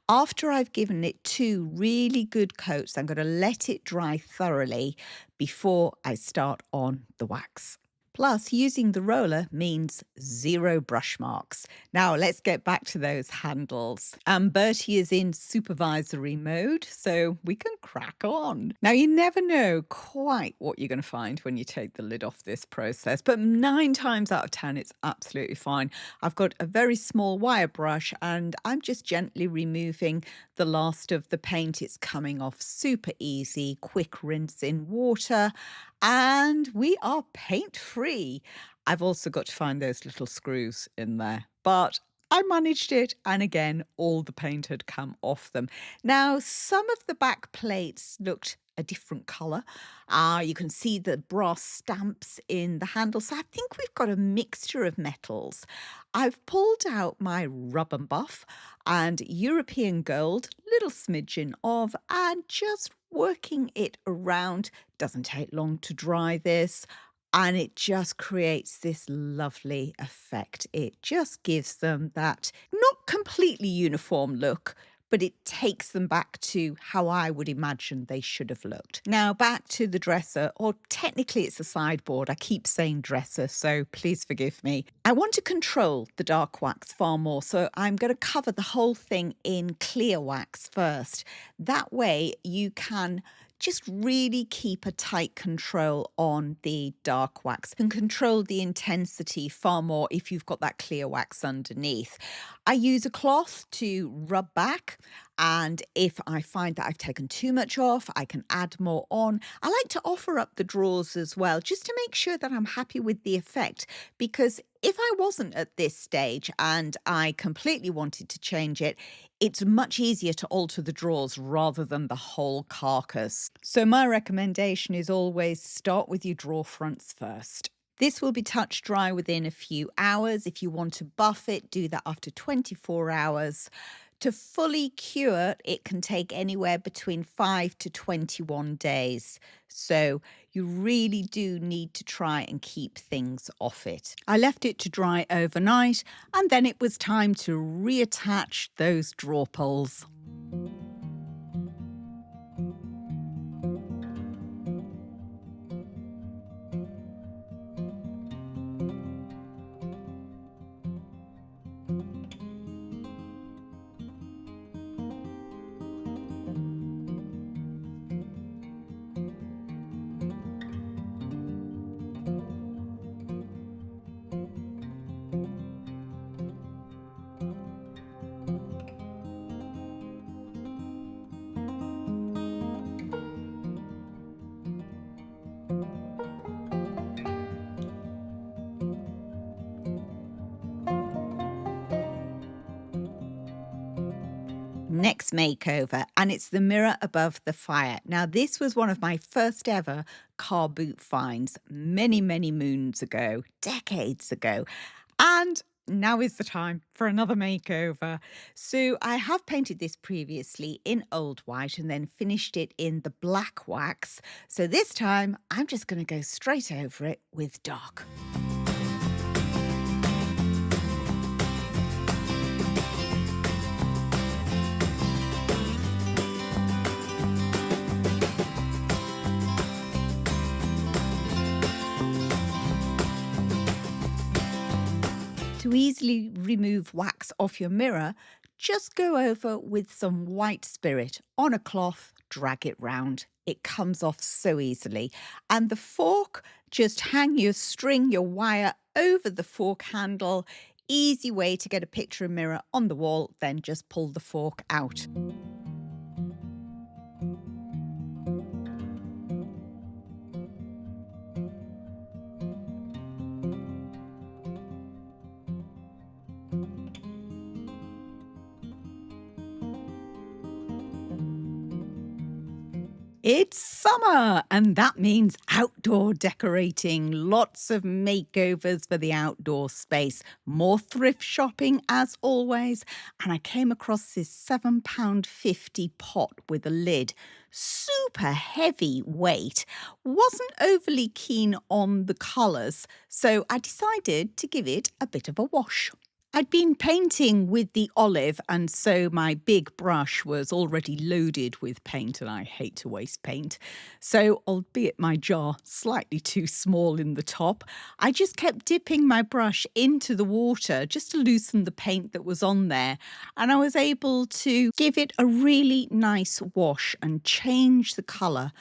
After I've given it 2 really good coats, I'm going to let it dry thoroughly before I start on the wax. Plus, using the roller means 0 brush marks. Now, let's get back to those handles. Bertie is in supervisory mode, so we can crack on. Now, you never know quite what you're going to find when you take the lid off this process, but 9 times out of 10, it's absolutely fine. I've got a very small wire brush, and I'm just gently removing the last of the paint. It's coming off super easy, quick rinse in water, and we are paint free. I've also got to find those little screws in there, but I managed it, and again, all the paint had come off them. Now, some of the back plates looked a different colour. You can see the brass stamps in the handle, so I think we've got a mixture of metals. I've pulled out my rub and buff and European gold, little smidgen of, and just working it around. Doesn't take long to dry this, and it just creates this lovely effect. It just gives them that not completely uniform look, but it takes them back to how I would imagine they should have looked. Now back to the dresser, or technically it's a sideboard. I keep saying dresser, so please forgive me. I want to control the dark wax far more, so I'm going to cover the whole thing in clear wax first. That way you can just really keep a tight control on the dark wax and control the intensity far more if you've got that clear wax underneath. I use a cloth to rub back, and if I find that I've taken too much off, I can add more on. I like to offer up the drawers as well, just to make sure that I'm happy with the effect, because if I wasn't at this stage and I completely wanted to change it, it's much easier to alter the drawers rather than the whole carcass. So my recommendation is always start with your drawer fronts first. This will be touch dry within a few hours. If you want to buff it, do that after 24 hours. To fully cure, it can take anywhere between 5 to 21 days. So you really do need to try and keep things off it. I left it to dry overnight, and then it was time to reattach those drawer pulls. Next makeover, and it's the mirror above the fire. Now, this was one of my first ever car boot finds many, many moons ago, decades ago. And now is the time for another makeover. So I have painted this previously in old white and then finished it in the black wax. So this time I'm just going to go straight over it with dark. To easily remove wax off your mirror, just go over with some white spirit on a cloth, drag it round. It comes off so easily. And the fork, just hang your string, your wire over the fork handle. Easy way to get a picture of mirror on the wall, then just pull the fork out. It's summer, and that means outdoor decorating. Lots of makeovers for the outdoor space. More thrift shopping, as always. And I came across this £7.50 pot with a lid. Super heavy weight. Wasn't overly keen on the colours, so I decided to give it a bit of a wash. I'd been painting with the olive, and so my big brush was already loaded with paint, and I hate to waste paint. So, albeit my jar slightly too small in the top, I just kept dipping my brush into the water just to loosen the paint that was on there. And I was able to give it a really nice wash and change the colour.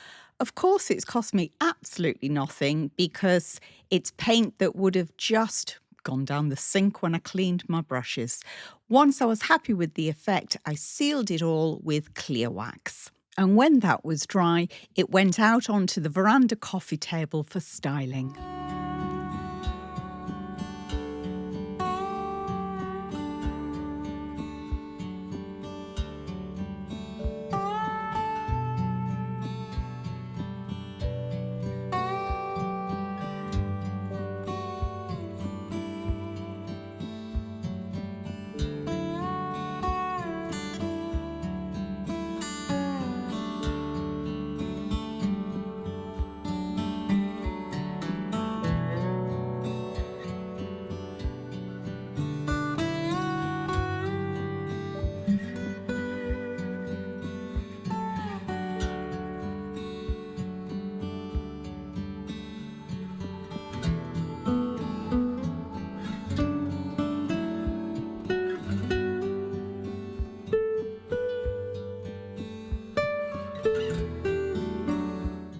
Of course, it's cost me absolutely nothing because it's paint that would have just gone down the sink when I cleaned my brushes. Once I was happy with the effect, I sealed it all with clear wax. And when that was dry, it went out onto the veranda coffee table for styling.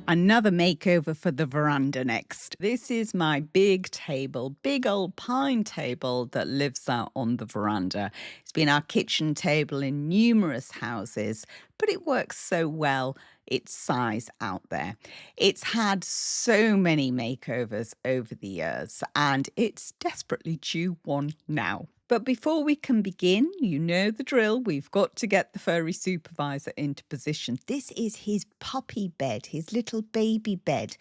Another makeover for the veranda next. This is my big table, big old pine table that lives out on the veranda. It's been our kitchen table in numerous houses, but it works so well, its size out there. It's had so many makeovers over the years, and it's desperately due one now. But before we can begin, you know the drill. We've got to get the furry supervisor into position. This is his puppy bed, his little baby bed,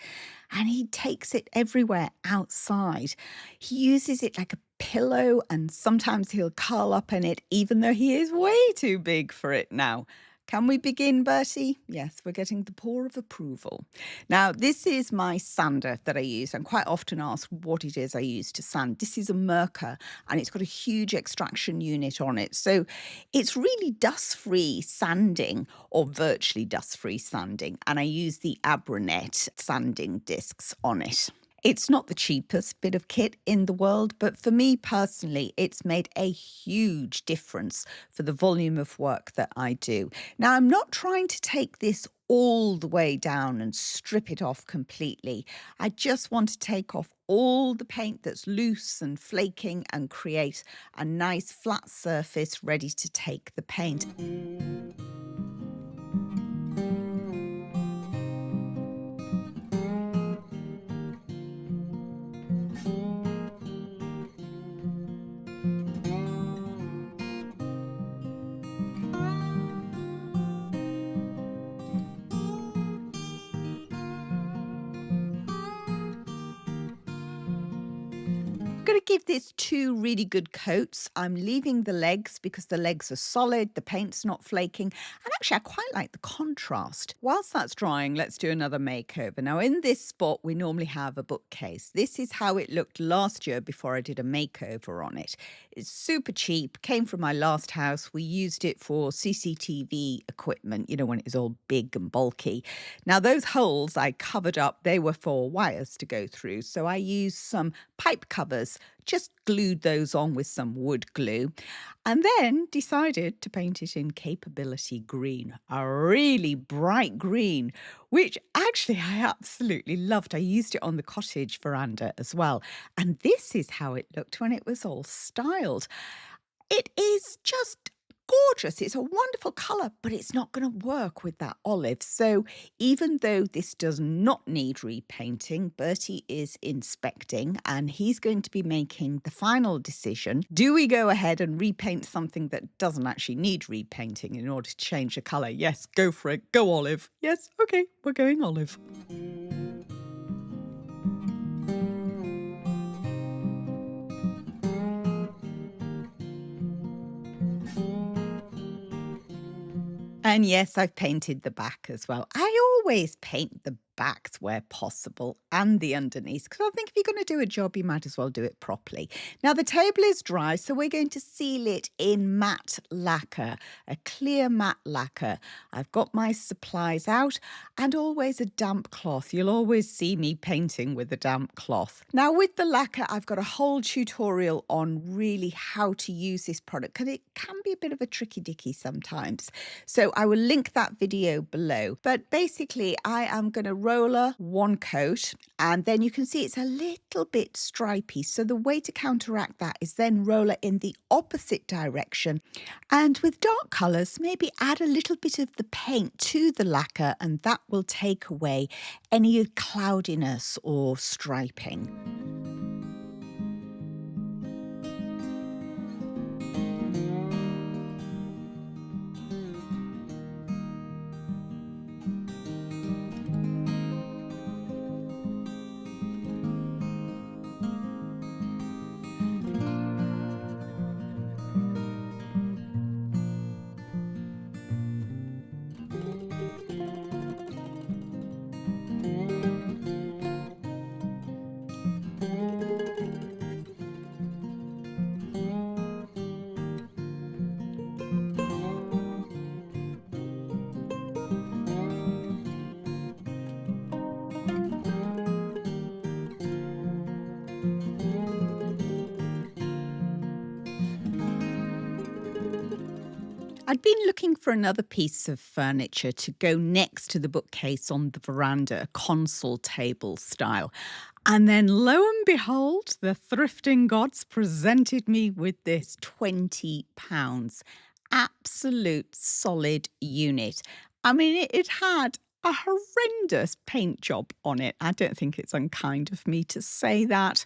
and he takes it everywhere outside. He uses it like a pillow, and sometimes he'll curl up in it, even though he is way too big for it now. Can we begin, Bertie? Yes, we're getting the paw of approval. Now, this is my sander that I use. I'm quite often asked what it is I use to sand. This is a Merkur, and it's got a huge extraction unit on it. So it's really dust-free sanding, or virtually dust-free sanding, and I use the Abranet sanding discs on it. It's not the cheapest bit of kit in the world, but for me personally, it's made a huge difference for the volume of work that I do. Now, I'm not trying to take this all the way down and strip it off completely. I just want to take off all the paint that's loose and flaking and create a nice flat surface ready to take the paint. I'm going to give this 2 really good coats. I'm leaving the legs because the legs are solid, the paint's not flaking, and actually I quite like the contrast. Whilst that's drying, let's do another makeover. Now, in this spot, we normally have a bookcase. This is how it looked last year before I did a makeover on it. It's super cheap, came from my last house. We used it for CCTV equipment, you know, when it was all big and bulky. Now, those holes I covered up, they were for wires to go through, so I used some pipe covers, just glued those on with some wood glue, and then decided to paint it in Capability Green, a really bright green, which actually I absolutely loved. I used it on the cottage veranda as well, and this is how it looked when it was all styled. It is just gorgeous. It's a wonderful colour, but it's not going to work with that olive. So even though this does not need repainting, Bertie is inspecting and he's going to be making the final decision. Do we go ahead and repaint something that doesn't actually need repainting in order to change the colour? Yes, go for it. Go olive. Yes, okay, we're going olive. And yes, I've painted the back as well. I always paint the backs where possible and the underneath because I think if you're going to do a job, you might as well do it properly. Now, the table is dry, so we're going to seal it in matte lacquer, a clear matte lacquer. I've got my supplies out and always a damp cloth. You'll always see me painting with a damp cloth. Now, with the lacquer, I've got a whole tutorial on really how to use this product because it can be a bit of a tricky dicky sometimes. So I will link that video below. But basically, I am going to roller one coat and then you can see it's a little bit stripy. So the way to counteract that is then roller in the opposite direction. And with dark colours, maybe add a little bit of the paint to the lacquer and that will take away any cloudiness or striping. I'd been looking for another piece of furniture to go next to the bookcase on the veranda, a console table style. And then lo and behold, the thrifting gods presented me with this £20 absolute solid unit. I mean, it had a horrendous paint job on it. I don't think it's unkind of me to say that.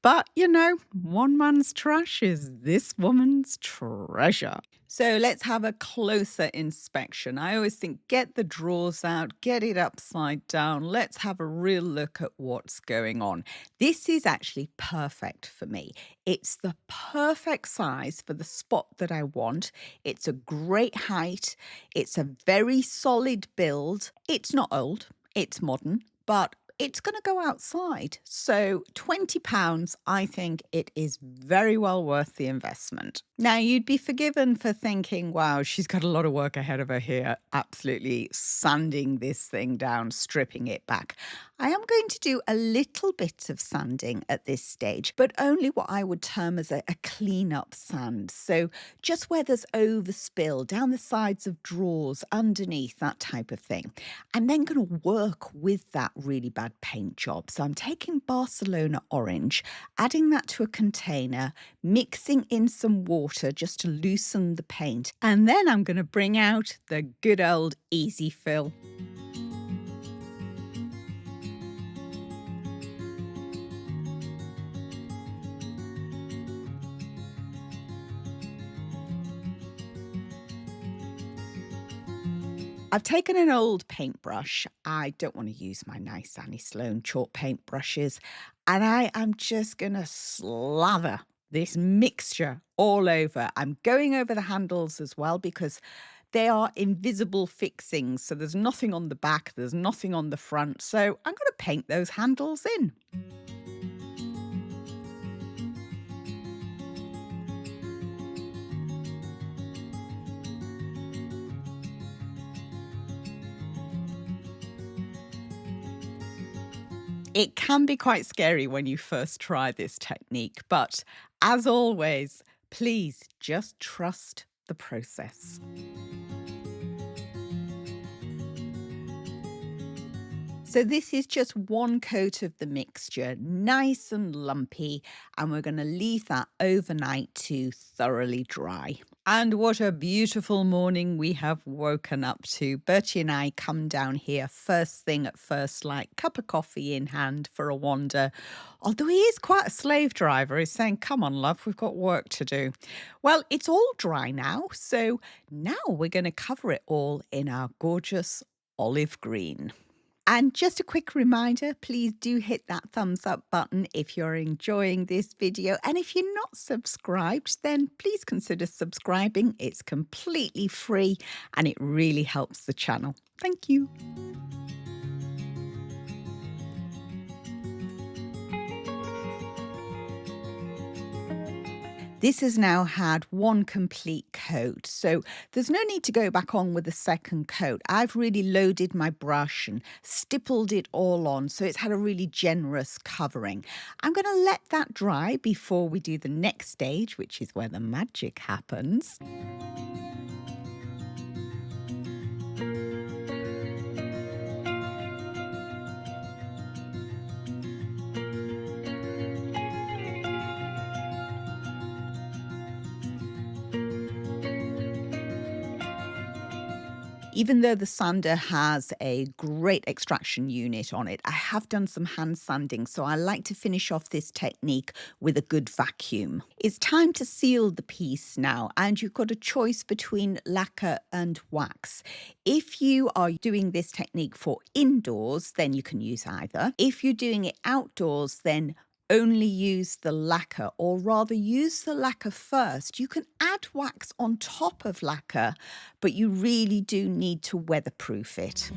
But, you know, one man's trash is this woman's treasure. So let's have a closer inspection. I always think get the drawers out, get it upside down. Let's have a real look at what's going on. This is actually perfect for me. It's the perfect size for the spot that I want. It's a great height. It's a very solid build. It's not old, it's modern, but it's going to go outside. So £20, I think it is very well worth the investment. Now, you'd be forgiven for thinking, wow, she's got a lot of work ahead of her here, absolutely sanding this thing down, stripping it back. I am going to do a little bit of sanding at this stage, but only what I would term as a clean-up sand. So just where there's overspill, down the sides of drawers, underneath, that type of thing. I'm then going to work with that really bad paint job. So I'm taking Barcelona orange, adding that to a container, mixing in some water just to loosen the paint. And then I'm going to bring out the good old easy fill. I've taken an old paintbrush. I don't want to use my nice Annie Sloan chalk paintbrushes. And I am just going to slather this mixture all over. I'm going over the handles as well because they are invisible fixings. So there's nothing on the back, there's nothing on the front. So I'm going to paint those handles in. It can be quite scary when you first try this technique, but as always, please just trust the process. So this is just one coat of the mixture, nice and lumpy, and we're going to leave that overnight to thoroughly dry. And what a beautiful morning we have woken up to. Bertie and I come down here first thing at first light, cup of coffee in hand for a wander. Although he is quite a slave driver, he's saying, come on, love, we've got work to do. Well, it's all dry now, so now we're going to cover it all in our gorgeous olive green. And just a quick reminder, please do hit that thumbs up button if you're enjoying this video. And if you're not subscribed, then please consider subscribing. It's completely free and it really helps the channel. Thank you. This has now had one complete coat, so there's no need to go back on with a second coat. I've really loaded my brush and stippled it all on, so it's had a really generous covering. I'm going to let that dry before we do the next stage, which is where the magic happens. Even though the sander has a great extraction unit on it, I have done some hand sanding, so I like to finish off this technique with a good vacuum. It's time to seal the piece now, and you've got a choice between lacquer and wax. If you are doing this technique for indoors, then you can use either. If you're doing it outdoors, then only use the lacquer, or rather use the lacquer first. You can add wax on top of lacquer, but you really do need to weatherproof it.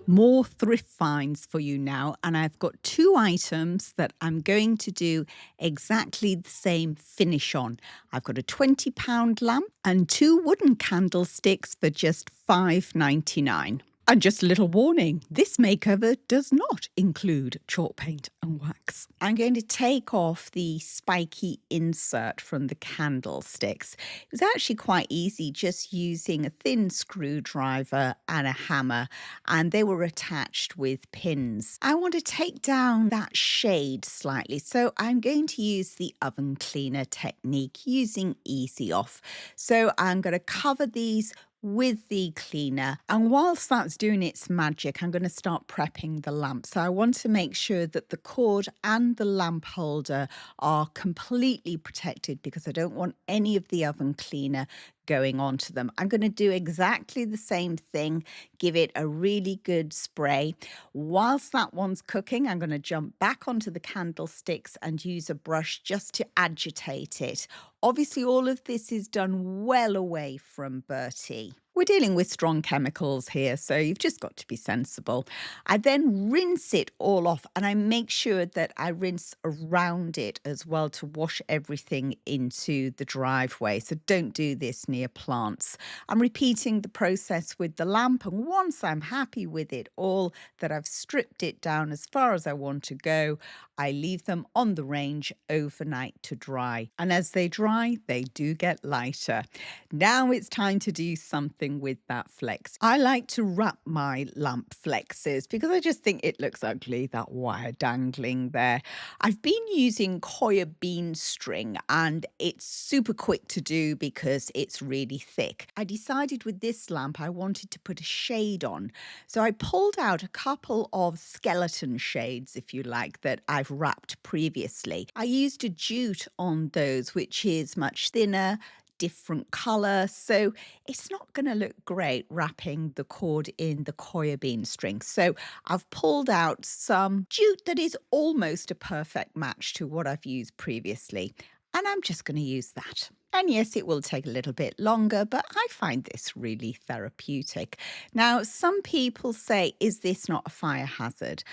More thrift finds for you now, and I've got two items that I'm going to do exactly the same finish on. I've got a £20 lamp and two wooden candlesticks for just £5.99. And just a little warning, this makeover does not include chalk paint and wax. I'm going to take off the spiky insert from the candlesticks. It was actually quite easy, just using a thin screwdriver and a hammer, and they were attached with pins. I want to take down that shade slightly, so I'm going to use the oven cleaner technique using Easy Off. So I'm going to cover these with the cleaner, and whilst that's doing its magic, I'm going to start prepping the lamp. So I want to make sure that the cord and the lamp holder are completely protected, because I don't want any of the oven cleaner going onto them. I'm going to do exactly the same thing, give it a really good spray. Whilst that one's cooking, I'm going to jump back onto the candlesticks and use a brush just to agitate it. Obviously, all of this is done well away from Bertie. We're dealing with strong chemicals here, so you've just got to be sensible. I then rinse it all off, and I make sure that I rinse around it as well to wash everything into the driveway. So don't do this near plants. I'm repeating the process with the lamp, and once I'm happy with it all, that I've stripped it down as far as I want to go, I leave them on the range overnight to dry. And as they dry, they do get lighter. Now it's time to do something with that flex. I like to wrap my lamp flexes because I just think it looks ugly, that wire dangling there. I've been using coir bean string and it's super quick to do because it's really thick. I decided with this lamp I wanted to put a shade on. So I pulled out a couple of skeleton shades, if you like, that I've wrapped previously. I used a jute on those, which is much thinner, different colour, so it's not going to look great wrapping the cord in the coir bean string. So I've pulled out some jute that is almost a perfect match to what I've used previously, and I'm just going to use that. And yes, it will take a little bit longer, but I find this really therapeutic. Now, some people say, is this not a fire hazard?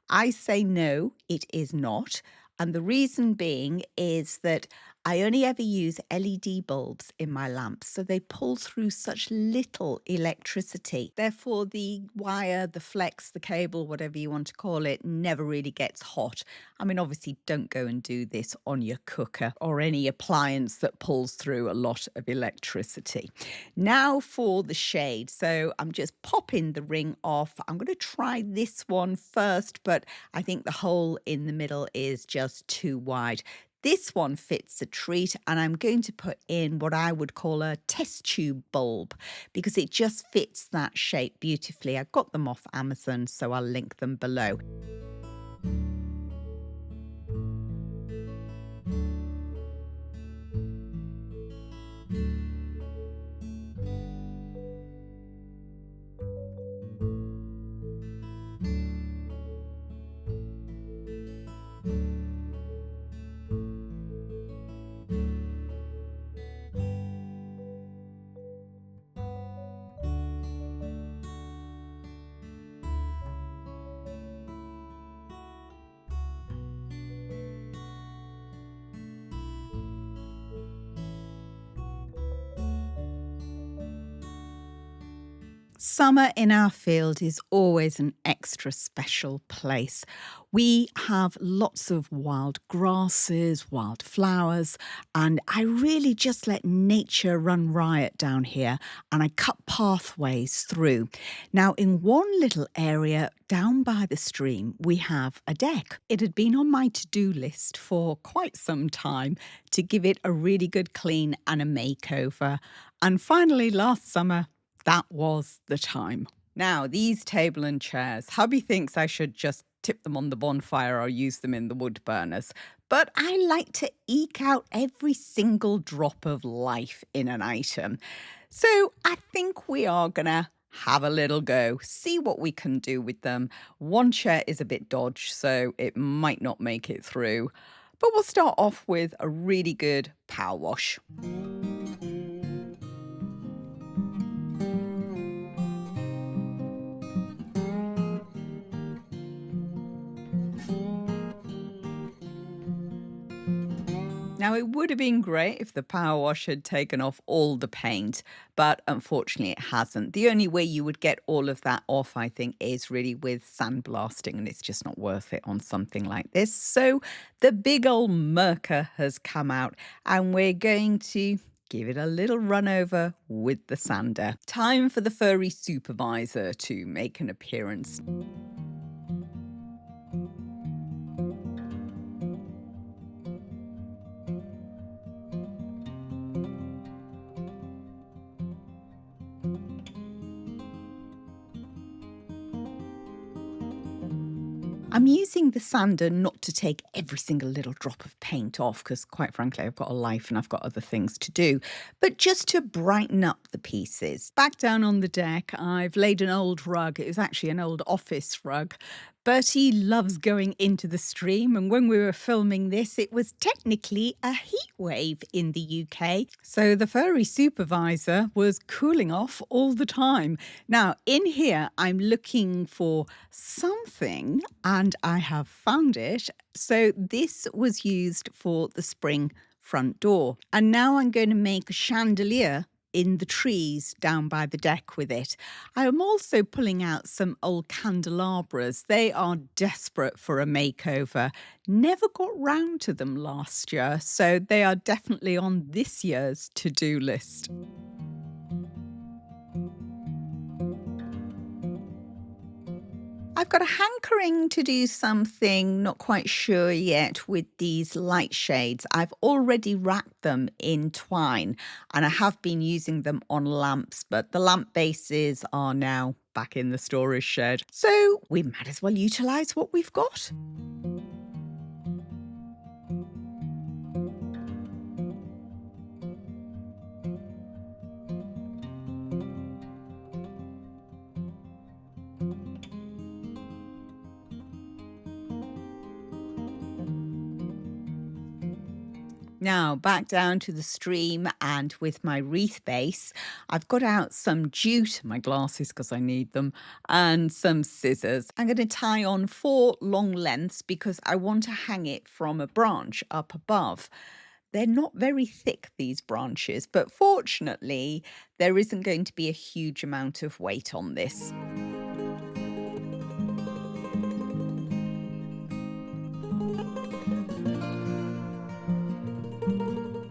I say no, it is not. And the reason being is that I only ever use LED bulbs in my lamps, so they pull through such little electricity. Therefore, the wire, the flex, the cable, whatever you want to call it, never really gets hot. I mean, obviously, don't go and do this on your cooker or any appliance that pulls through a lot of electricity. Now for the shade. So I'm just popping the ring off. I'm going to try this one first, but I think the hole in the middle is just too wide. This one fits a treat, and I'm going to put in what I would call a test tube bulb because it just fits that shape beautifully. I got them off Amazon, so I'll link them below. Summer in our field is always an extra special place. We have lots of wild grasses, wild flowers, and I really just let nature run riot down here, and I cut pathways through. Now, in one little area down by the stream, we have a deck. It had been on my to-do list for quite some time to give it a really good clean and a makeover. And finally, last summer, that was the time. Now, these table and chairs, hubby thinks I should just tip them on the bonfire or use them in the wood burners. But I like to eke out every single drop of life in an item. So I think we are going to have a little go, see what we can do with them. One chair is a bit dodgy, so it might not make it through. But we'll start off with a really good power wash. Now, it would have been great if the power wash had taken off all the paint, but unfortunately it hasn't. The only way you would get all of that off, I think, is really with sandblasting, and it's just not worth it on something like this. So the big old Merker has come out, and we're going to give it a little run over with the sander. Time for the furry supervisor to make an appearance. I'm using the sander not to take every single little drop of paint off because, quite frankly, I've got a life and I've got other things to do, but just to brighten up the pieces. Back down on the deck, I've laid an old rug. It was actually an old office rug. Bertie loves going into the stream, and when we were filming this, it was technically a heat wave in the UK. So the furry supervisor was cooling off all the time. Now, in here, I'm looking for something, and I have found it. So this was used for the spring front door. And now I'm going to make a chandelier in the trees down by the deck with it. I am also pulling out some old candelabras. They are desperate for a makeover. Never got round to them last year, so they are definitely on this year's to-do list. I've got a hankering to do something, not quite sure yet, with these light shades. I've already wrapped them in twine and I have been using them on lamps, but the lamp bases are now back in the storage shed. So we might as well utilise what we've got. Now back down to the stream, and with my wreath base, I've got out some jute, my glasses because I need them, and some scissors. I'm going to tie on 4 long lengths because I want to hang it from a branch up above. They're not very thick, these branches, but fortunately there isn't going to be a huge amount of weight on this.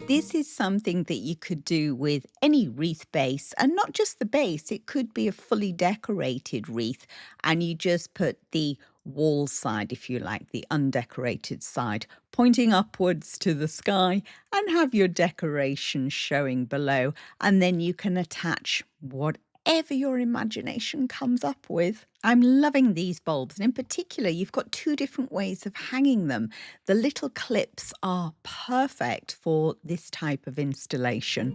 This is something that you could do with any wreath base, and not just the base, it could be a fully decorated wreath, and you just put the wall side, if you like, the undecorated side, pointing upwards to the sky, and have your decoration showing below, and then you can attach whatever your imagination comes up with. I'm loving these bulbs, and in particular you've got 2 different ways of hanging them. The little clips are perfect for this type of installation.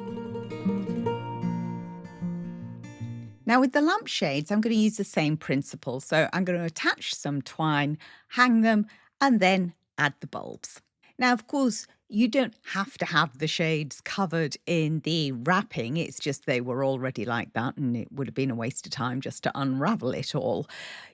Now with the lampshades, I'm going to use the same principle. So I'm going to attach some twine, hang them, and then add the bulbs. Now, of course, you don't have to have the shades covered in the wrapping. It's just they were already like that, and it would have been a waste of time just to unravel it all.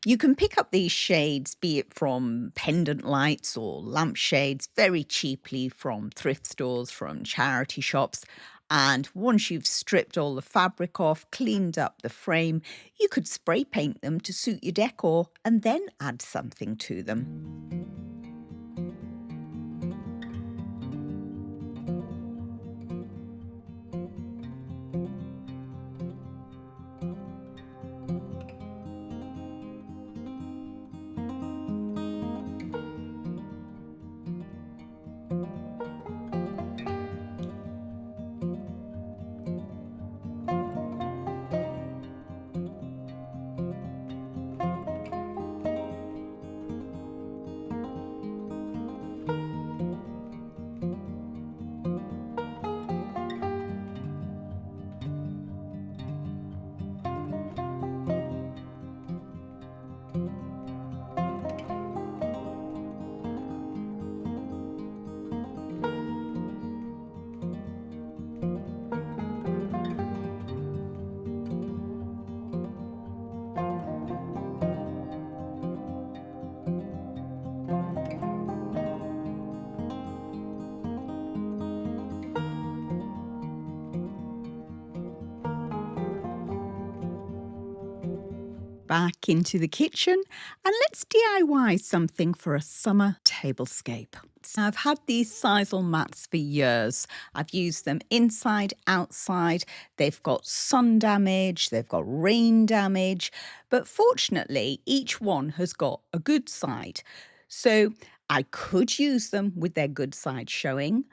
You can pick up these shades, be it from pendant lights or lampshades, very cheaply from thrift stores, from charity shops. And once you've stripped all the fabric off, cleaned up the frame, you could spray paint them to suit your decor and then add something to them. Back into the kitchen, and let's DIY something for a summer tablescape. So I've had these sisal mats for years. I've used them inside, outside. They've got sun damage, they've got rain damage, but fortunately each one has got a good side. So I could use them with their good side showing,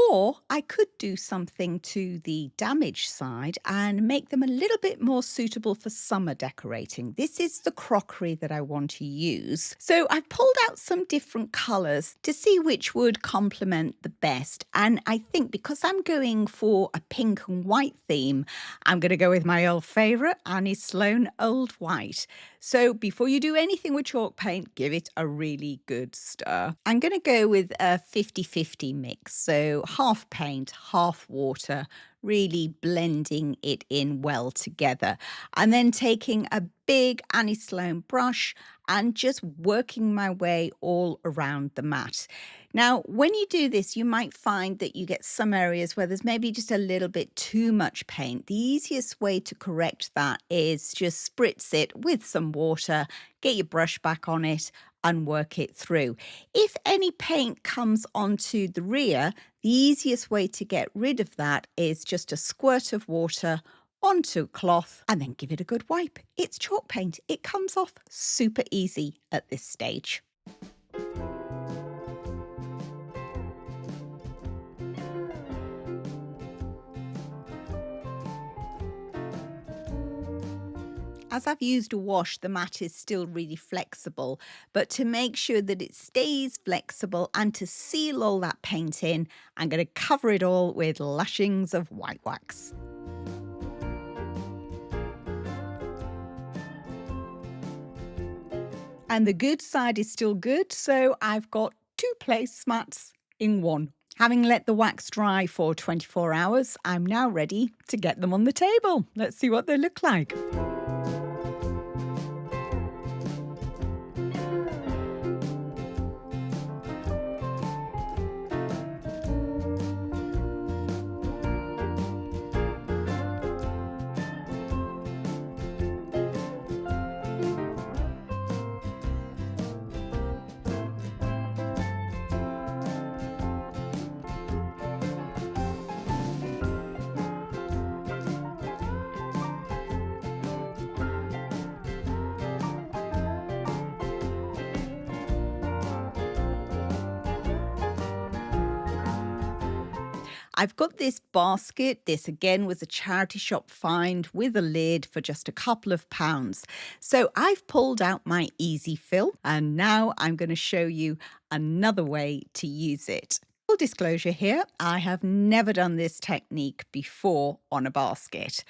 Or I could do something to the damaged side and make them a little bit more suitable for summer decorating. This is the crockery that I want to use. So I've pulled out some different colours to see which would complement the best. And I think because I'm going for a pink and white theme, I'm going to go with my old favourite, Annie Sloan Old White. So before you do anything with chalk paint, give it a really good stir. I'm going to go with a 50-50 mix. So half paint, half water, really blending it in well together. And then taking a big Annie Sloan brush and just working my way all around the mat. Now, when you do this, you might find that you get some areas where there's maybe just a little bit too much paint. The easiest way to correct that is just spritz it with some water, get your brush back on it and work it through. If any paint comes onto the rear, the easiest way to get rid of that is just a squirt of water onto a cloth and then give it a good wipe. It's chalk paint. It comes off super easy at this stage. As I've used a wash, the mat is still really flexible, but to make sure that it stays flexible and to seal all that paint in, I'm going to cover it all with lashings of white wax. And the good side is still good, so I've got 2 placemats in one. Having let the wax dry for 24 hours, I'm now ready to get them on the table. Let's see what they look like. I've got this basket. This again was a charity shop find with a lid for just a couple of pounds. So I've pulled out my easy fill and now I'm going to show you another way to use it. Full disclosure here, I have never done this technique before on a basket.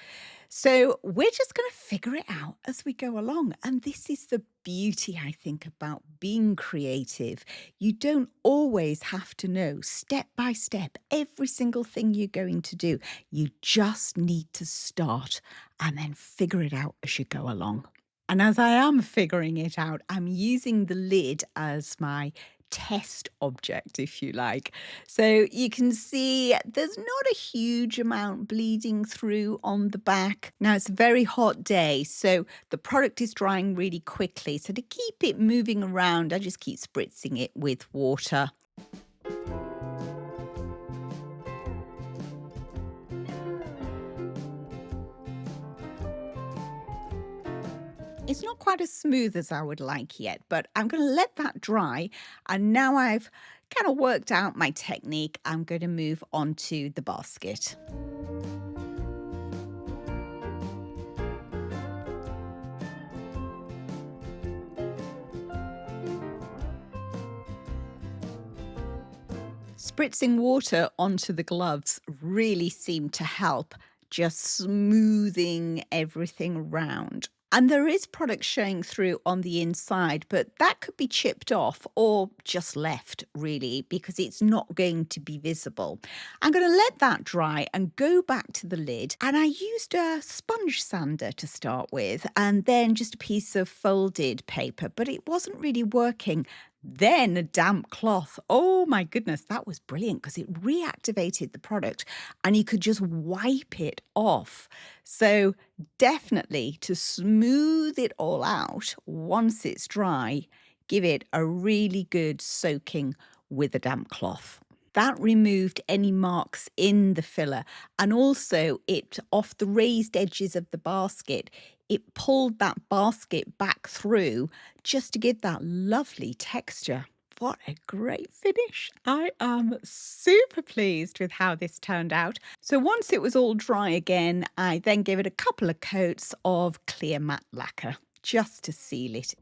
So we're just going to figure it out as we go along. And this is the beauty, I think, about being creative. You don't always have to know step by step every single thing you're going to do. You just need to start and then figure it out as you go along. And as I am figuring it out, I'm using the lid as my test object, if you like. So you can see there's not a huge amount bleeding through on the back. Now it's a very hot day, so the product is drying really quickly. So to keep it moving around, I just keep spritzing it with water. It's not quite as smooth as I would like yet, but I'm going to let that dry. And now I've kind of worked out my technique, I'm going to move on to the basket. Spritzing water onto the gloves really seemed to help, just smoothing everything around. And there is product showing through on the inside, but that could be chipped off or just left, really, because it's not going to be visible. I'm going to let that dry and go back to the lid. And I used a sponge sander to start with, and then just a piece of folded paper, but it wasn't really working. Then a damp cloth. Oh my goodness, that was brilliant because it reactivated the product and you could just wipe it off. So definitely to smooth it all out once it's dry, give it a really good soaking with a damp cloth. That removed any marks in the filler and also it off the raised edges of the basket. It pulled that basket back through just to give that lovely texture. what a great finish. I am super pleased with how this turned out. So once it was all dry again, I then gave it a couple of coats of clear matte lacquer just to seal it.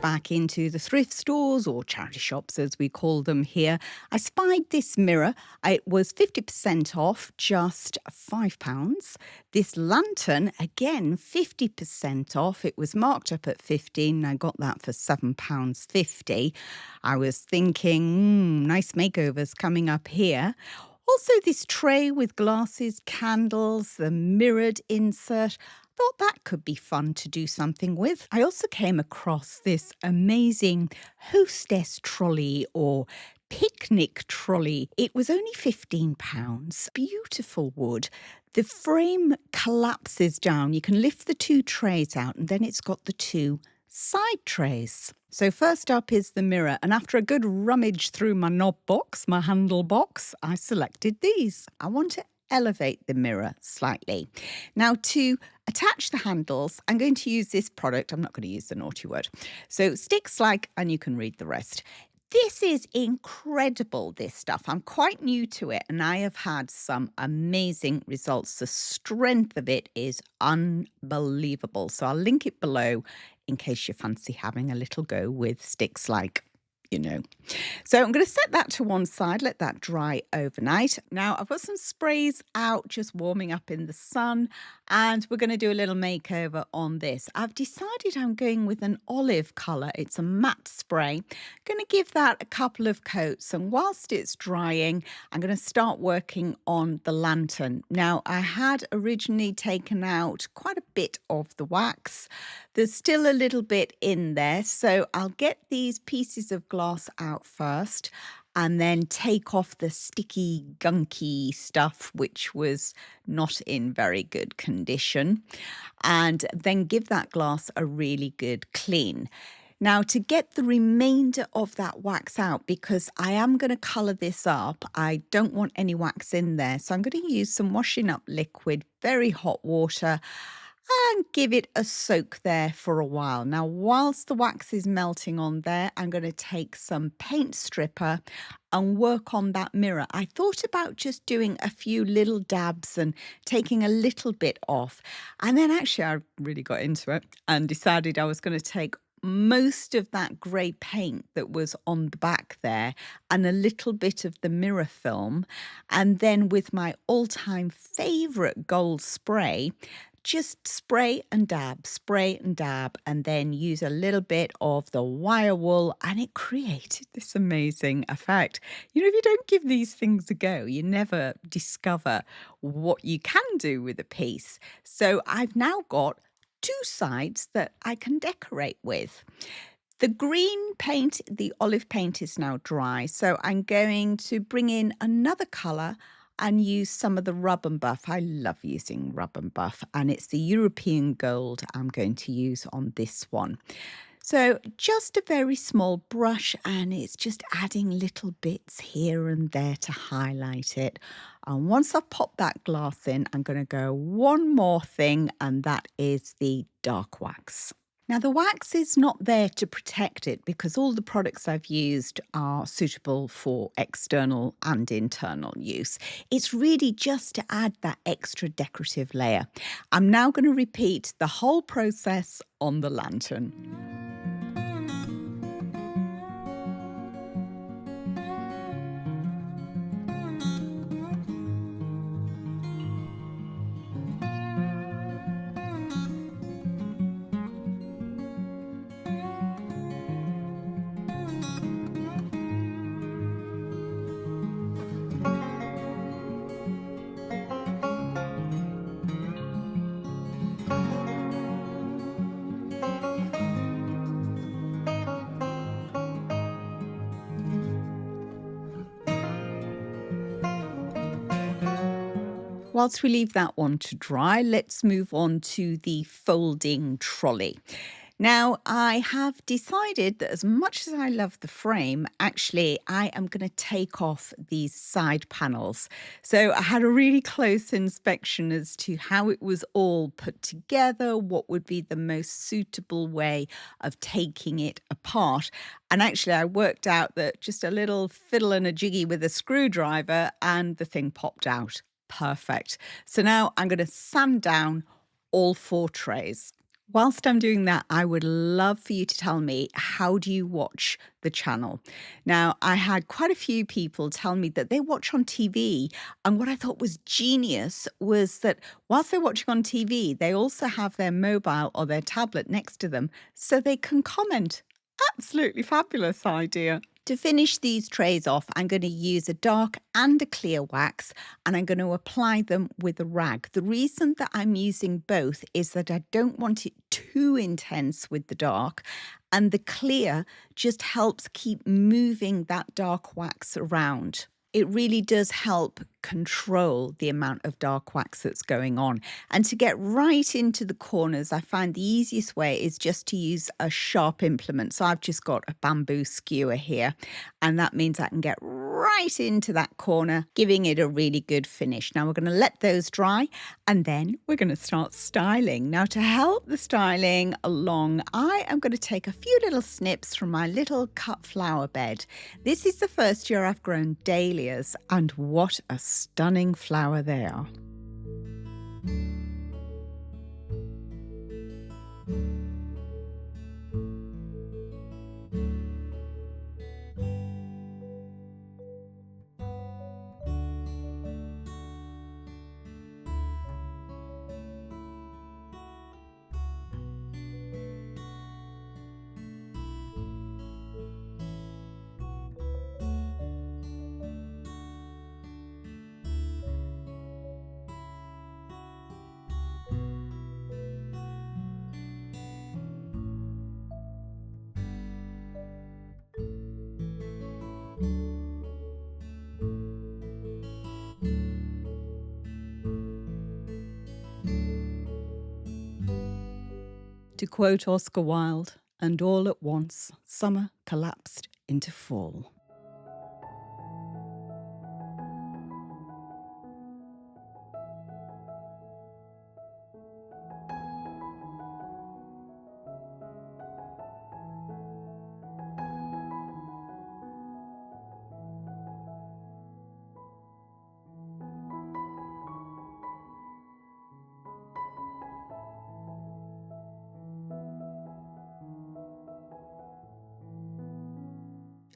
Back into the thrift stores, or charity shops as we call them here, I spied this mirror. It was 50% off, just £5. This lantern, again, 50% off. It was marked up at 15. I got that for £7.50. I was thinking, nice makeovers coming up here. Also, this tray with glasses, candles, the mirrored insert. Thought that could be fun to do something with. I also came across this amazing hostess trolley or picnic trolley. It was only £15. Beautiful wood. The frame collapses down. You can lift the two trays out, and then it's got the two side trays. So first up is the mirror, and after a good rummage through my knob box, my handle box, I selected these. I want to elevate the mirror slightly. Now, to attach the handles, I'm going to use this product. I'm not going to use the naughty word. So sticks like, and you can read the rest. This is incredible, this stuff. I'm quite new to it, and I have had some amazing results. The strength of it is unbelievable. So I'll link it below in case you fancy having a little go with sticks like. So I'm going to set that to one side, let that dry overnight. Now I've got some sprays out just warming up in the sun, and we're going to do a little makeover on this. I've decided I'm going with an olive colour. It's a matte spray. I'm going to give that a couple of coats, and whilst it's drying, I'm going to start working on the lantern. Now I had originally taken out quite a bit of the wax. There's still a little bit in there, so I'll get these pieces of glass out first and then take off the sticky, gunky stuff, which was not in very good condition, and then give that glass a really good clean. Now, to get the remainder of that wax out, because I am going to colour this up, I don't want any wax in there, so I'm going to use some washing up liquid, very hot water, and give it a soak there for a while. Now, whilst the wax is melting on there, I'm going to take some paint stripper and work on that mirror. I thought about just doing a few little dabs and taking a little bit off. And then actually I really got into it and decided I was going to take most of that grey paint that was on the back there and a little bit of the mirror film, and then with my all-time favourite gold spray, just spray and dab, and then use a little bit of the wire wool, and it created this amazing effect. If you don't give these things a go, you never discover what you can do with a piece. So I've now got two sides that I can decorate with. The green paint, the olive paint, is now dry, so I'm going to bring in another colour and use some of the rub and buff. I love using rub and buff, and it's the European gold I'm going to use on this one. So just a very small brush, and it's just adding little bits here and there to highlight it. And once I've popped that glass in, I'm going to go one more thing, and that is the dark wax. Now, the wax is not there to protect it because all the products I've used are suitable for external and internal use. It's really just to add that extra decorative layer. I'm now going to repeat the whole process on the lantern. Whilst we leave that one to dry, let's move on to the folding trolley. Now, I have decided that as much as I love the frame, actually, I am going to take off these side panels. So I had a really close inspection as to how it was all put together, what would be the most suitable way of taking it apart. And actually, I worked out that just a little fiddle and a jiggy with a screwdriver and the thing popped out. Perfect. So now I'm going to sand down all 4 trays. Whilst I'm doing that, I would love for you to tell me, how do you watch the channel? Now, I had quite a few people tell me that they watch on TV. And what I thought was genius was that whilst they're watching on TV, they also have their mobile or their tablet next to them so they can comment. Absolutely fabulous idea. To finish these trays off, I'm going to use a dark and a clear wax, and I'm going to apply them with a rag. The reason that I'm using both is that I don't want it too intense with the dark, and the clear just helps keep moving that dark wax around. It really does help control the amount of dark wax that's going on. And to get right into the corners, I find the easiest way is just to use a sharp implement. So I've just got a bamboo skewer here, and that means I can get right into that corner, giving it a really good finish. Now we're going to let those dry, and then we're going to start styling. Now, to help the styling along, I am going to take a few little snips from my little cut flower bed. This is the first year I've grown dahlias, and what a stunning flower they are. To quote Oscar Wilde, and all at once, summer collapsed into fall.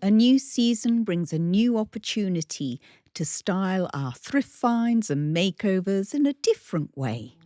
A new season brings a new opportunity to style our thrift finds and makeovers in a different way.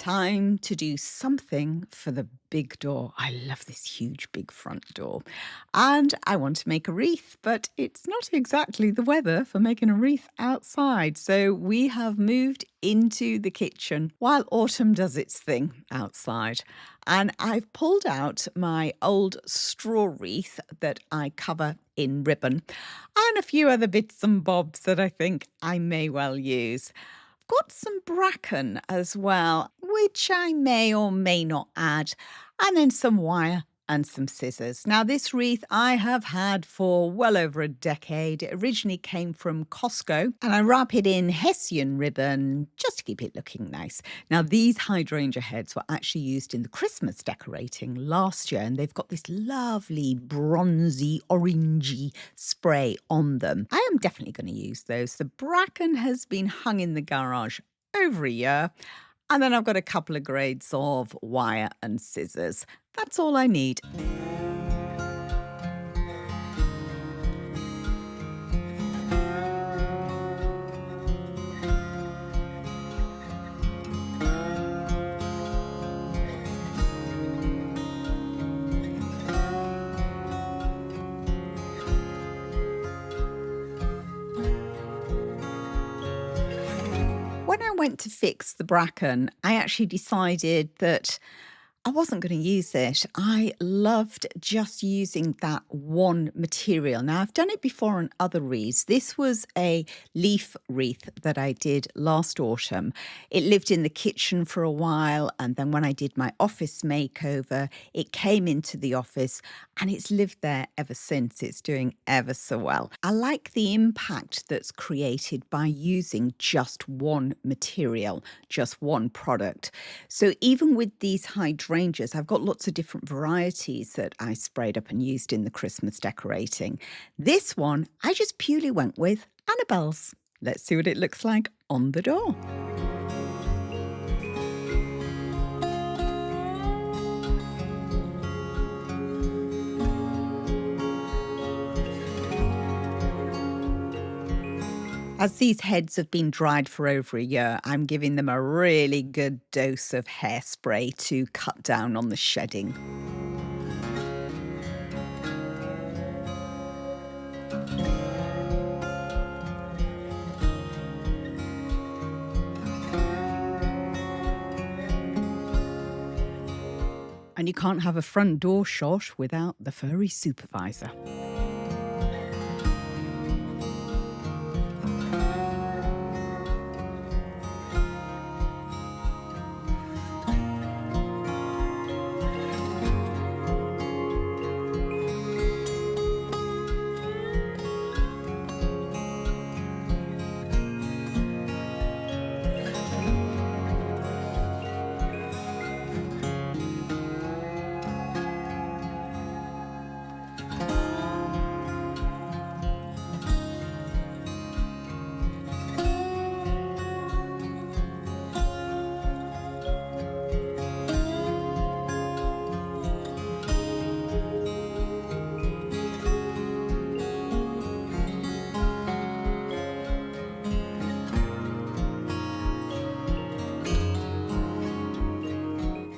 Time to do something for the big door. I love this huge big front door. And I want to make a wreath, but it's not exactly the weather for making a wreath outside. So we have moved into the kitchen while autumn does its thing outside. And I've pulled out my old straw wreath that I cover in ribbon and a few other bits and bobs that I think I may well use. Got some bracken as well, which I may or may not add, and then some wire and some scissors. Now, this wreath I have had for well over a decade. It originally came from Costco, and I wrap it in Hessian ribbon just to keep it looking nice. Now, these hydrangea heads were actually used in the Christmas decorating last year, and they've got this lovely bronzy, orangey spray on them. I am definitely going to use those. The bracken has been hung in the garage over a year. And then I've got a couple of grades of wire and scissors. That's all I need. When I went to fix the bracken, I actually decided that I wasn't going to use it. I loved just using that one material. Now, I've done it before on other wreaths. This was a leaf wreath that I did last autumn. It lived in the kitchen for a while, and then when I did my office makeover, it came into the office, and it's lived there ever since. It's doing ever so well. I like the impact that's created by using just one material, just one product. So even with these hydrangeas, I've got lots of different varieties that I sprayed up and used in the Christmas decorating. This one, I just purely went with Annabelle's. Let's see what it looks like on the door. As these heads have been dried for over a year, I'm giving them a really good dose of hairspray to cut down on the shedding. And you can't have a front door shot without the furry supervisor.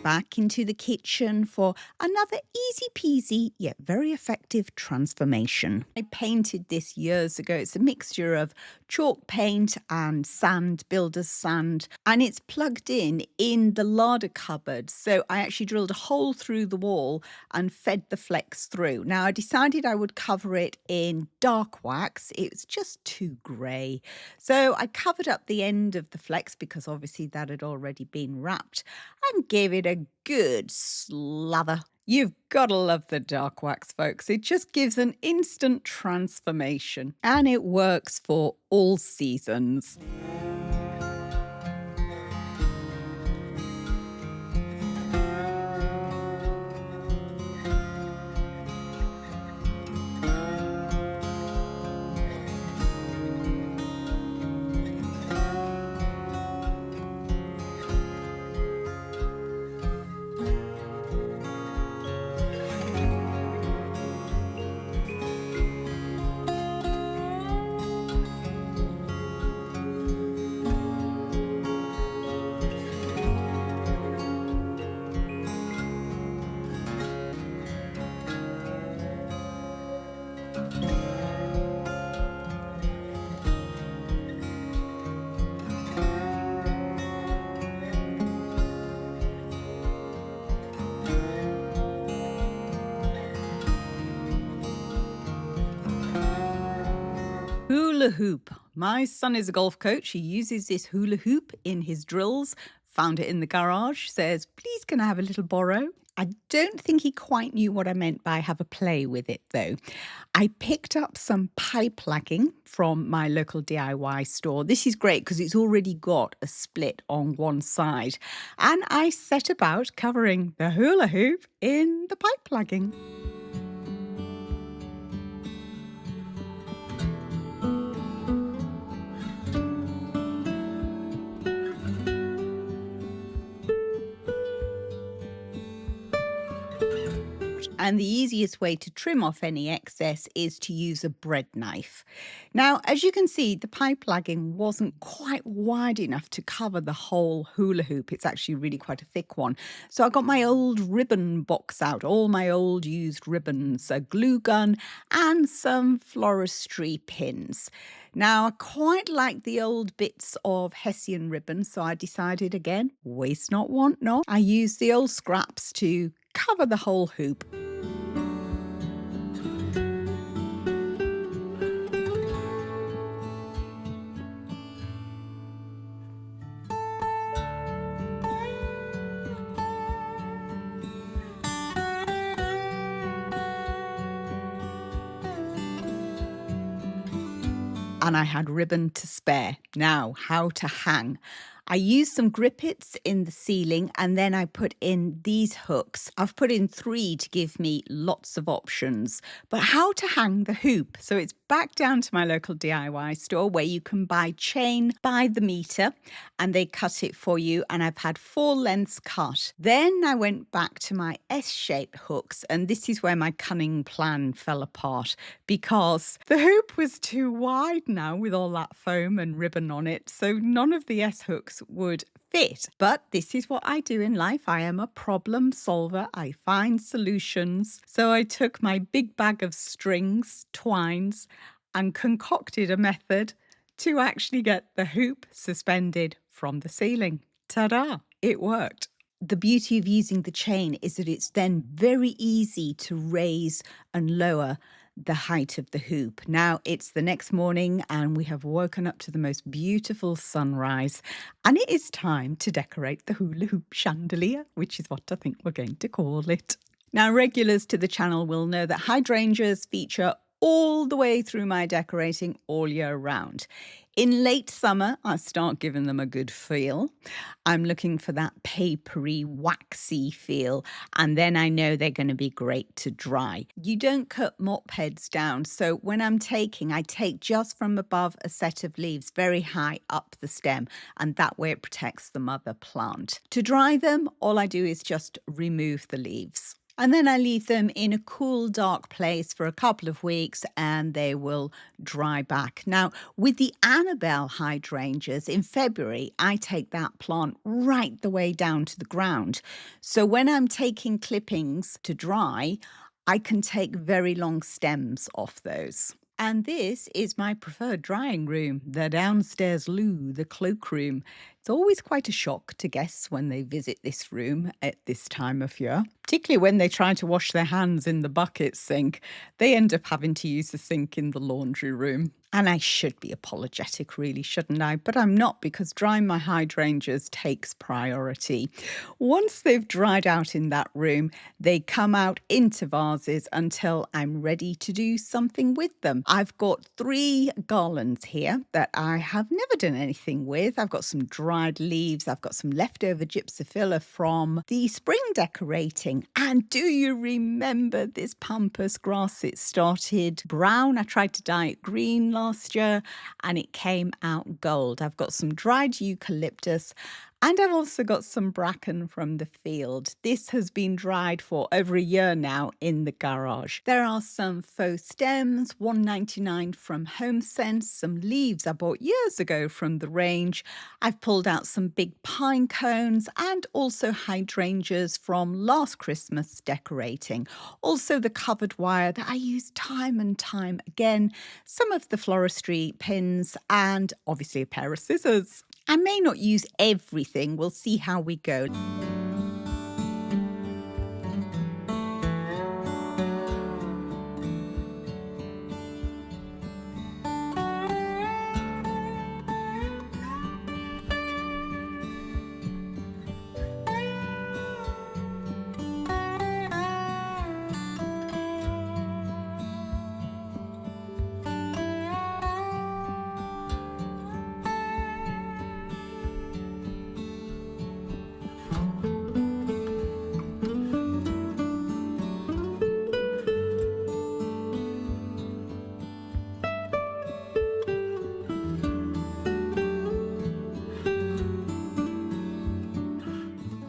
Back into the kitchen for another easy peasy yet very effective transformation. I painted this years ago. It's a mixture of chalk paint and sand, builder's sand, and it's plugged in the larder cupboard. So I actually drilled a hole through the wall and fed the flex through. Now I decided I would cover it in dark wax. It was just too grey. So I covered up the end of the flex because obviously that had already been wrapped and gave it a good slather. You've got to love the dark wax, folks. It just gives an instant transformation and it works for all seasons. hula hoop. My son is a golf coach. He uses this hula hoop in his drills. Found it in the garage. Says, please can I have a little borrow? I don't think he quite knew what I meant by have a play with it though. I picked up some pipe lagging from my local DIY store. This is great because it's already got a split on one side. And I set about covering the hula hoop in the pipe lagging. And the easiest way to trim off any excess is to use a bread knife. Now, as you can see, the pipe lagging wasn't quite wide enough to cover the whole hula hoop. It's actually really quite a thick one. So I got my old ribbon box out, all my old used ribbons, a glue gun and some floristry pins. Now, I quite like the old bits of Hessian ribbon, so I decided again, waste not, want not. I used the old scraps to cover the whole hoop. And I had ribbon to spare. Now, how to hang. I used some grippets in the ceiling and then I put in these hooks. I've put in 3 to give me lots of options. But how to hang the hoop? So it's back down to my local DIY store where you can buy chain by the meter and they cut it for you. And I've had 4 lengths cut. Then I went back to my S-shaped hooks and this is where my cunning plan fell apart because the hoop was too wide now with all that foam and ribbon on it. So none of the S-hooks would fit. But this is what I do in life. I am a problem solver. I find solutions. So I took my big bag of strings, twines, and concocted a method to actually get the hoop suspended from the ceiling. Ta-da! It worked. The beauty of using the chain is that it's then very easy to raise and lower the height of the hoop. Now it's the next morning and we have woken up to the most beautiful sunrise and it is time to decorate the hula hoop chandelier, which is what I think we're going to call it. Now regulars to the channel will know that hydrangeas feature all the way through my decorating all year round. In late summer, I start giving them a good feel. I'm looking for that papery, waxy feel, and then I know they're going to be great to dry. You don't cut mop heads down, so when I take just from above a set of leaves very high up the stem, and that way it protects the mother plant. To dry them, all I do is just remove the leaves. And then I leave them in a cool, dark place for a couple of weeks and they will dry back. Now, with the Annabelle hydrangeas, in February, I take that plant right the way down to the ground. So when I'm taking clippings to dry, I can take very long stems off those. And this is my preferred drying room, the downstairs loo, the cloakroom. It's always quite a shock to guests when they visit this room at this time of year, particularly when they try to wash their hands in the bucket sink. They end up having to use the sink in the laundry room. And I should be apologetic, really, shouldn't I? But I'm not, because drying my hydrangeas takes priority. Once they've dried out in that room, they come out into vases until I'm ready to do something with them. I've got 3 garlands here that I have never done anything with. I've got some dried leaves. I've got some leftover gypsophila from the spring decorating. And do you remember this pampas grass? It started brown. I tried to dye it green last year and it came out gold. I've got some dried eucalyptus and I've also got some bracken from the field. This has been dried for over a year now in the garage. There are some faux stems, $1.99 from HomeSense, some leaves I bought years ago from the range. I've pulled out some big pine cones and also hydrangeas from last Christmas decorating. Also the covered wire that I use time and time again, some of the floristry pins and obviously a pair of scissors. I may not use everything, we'll see how we go.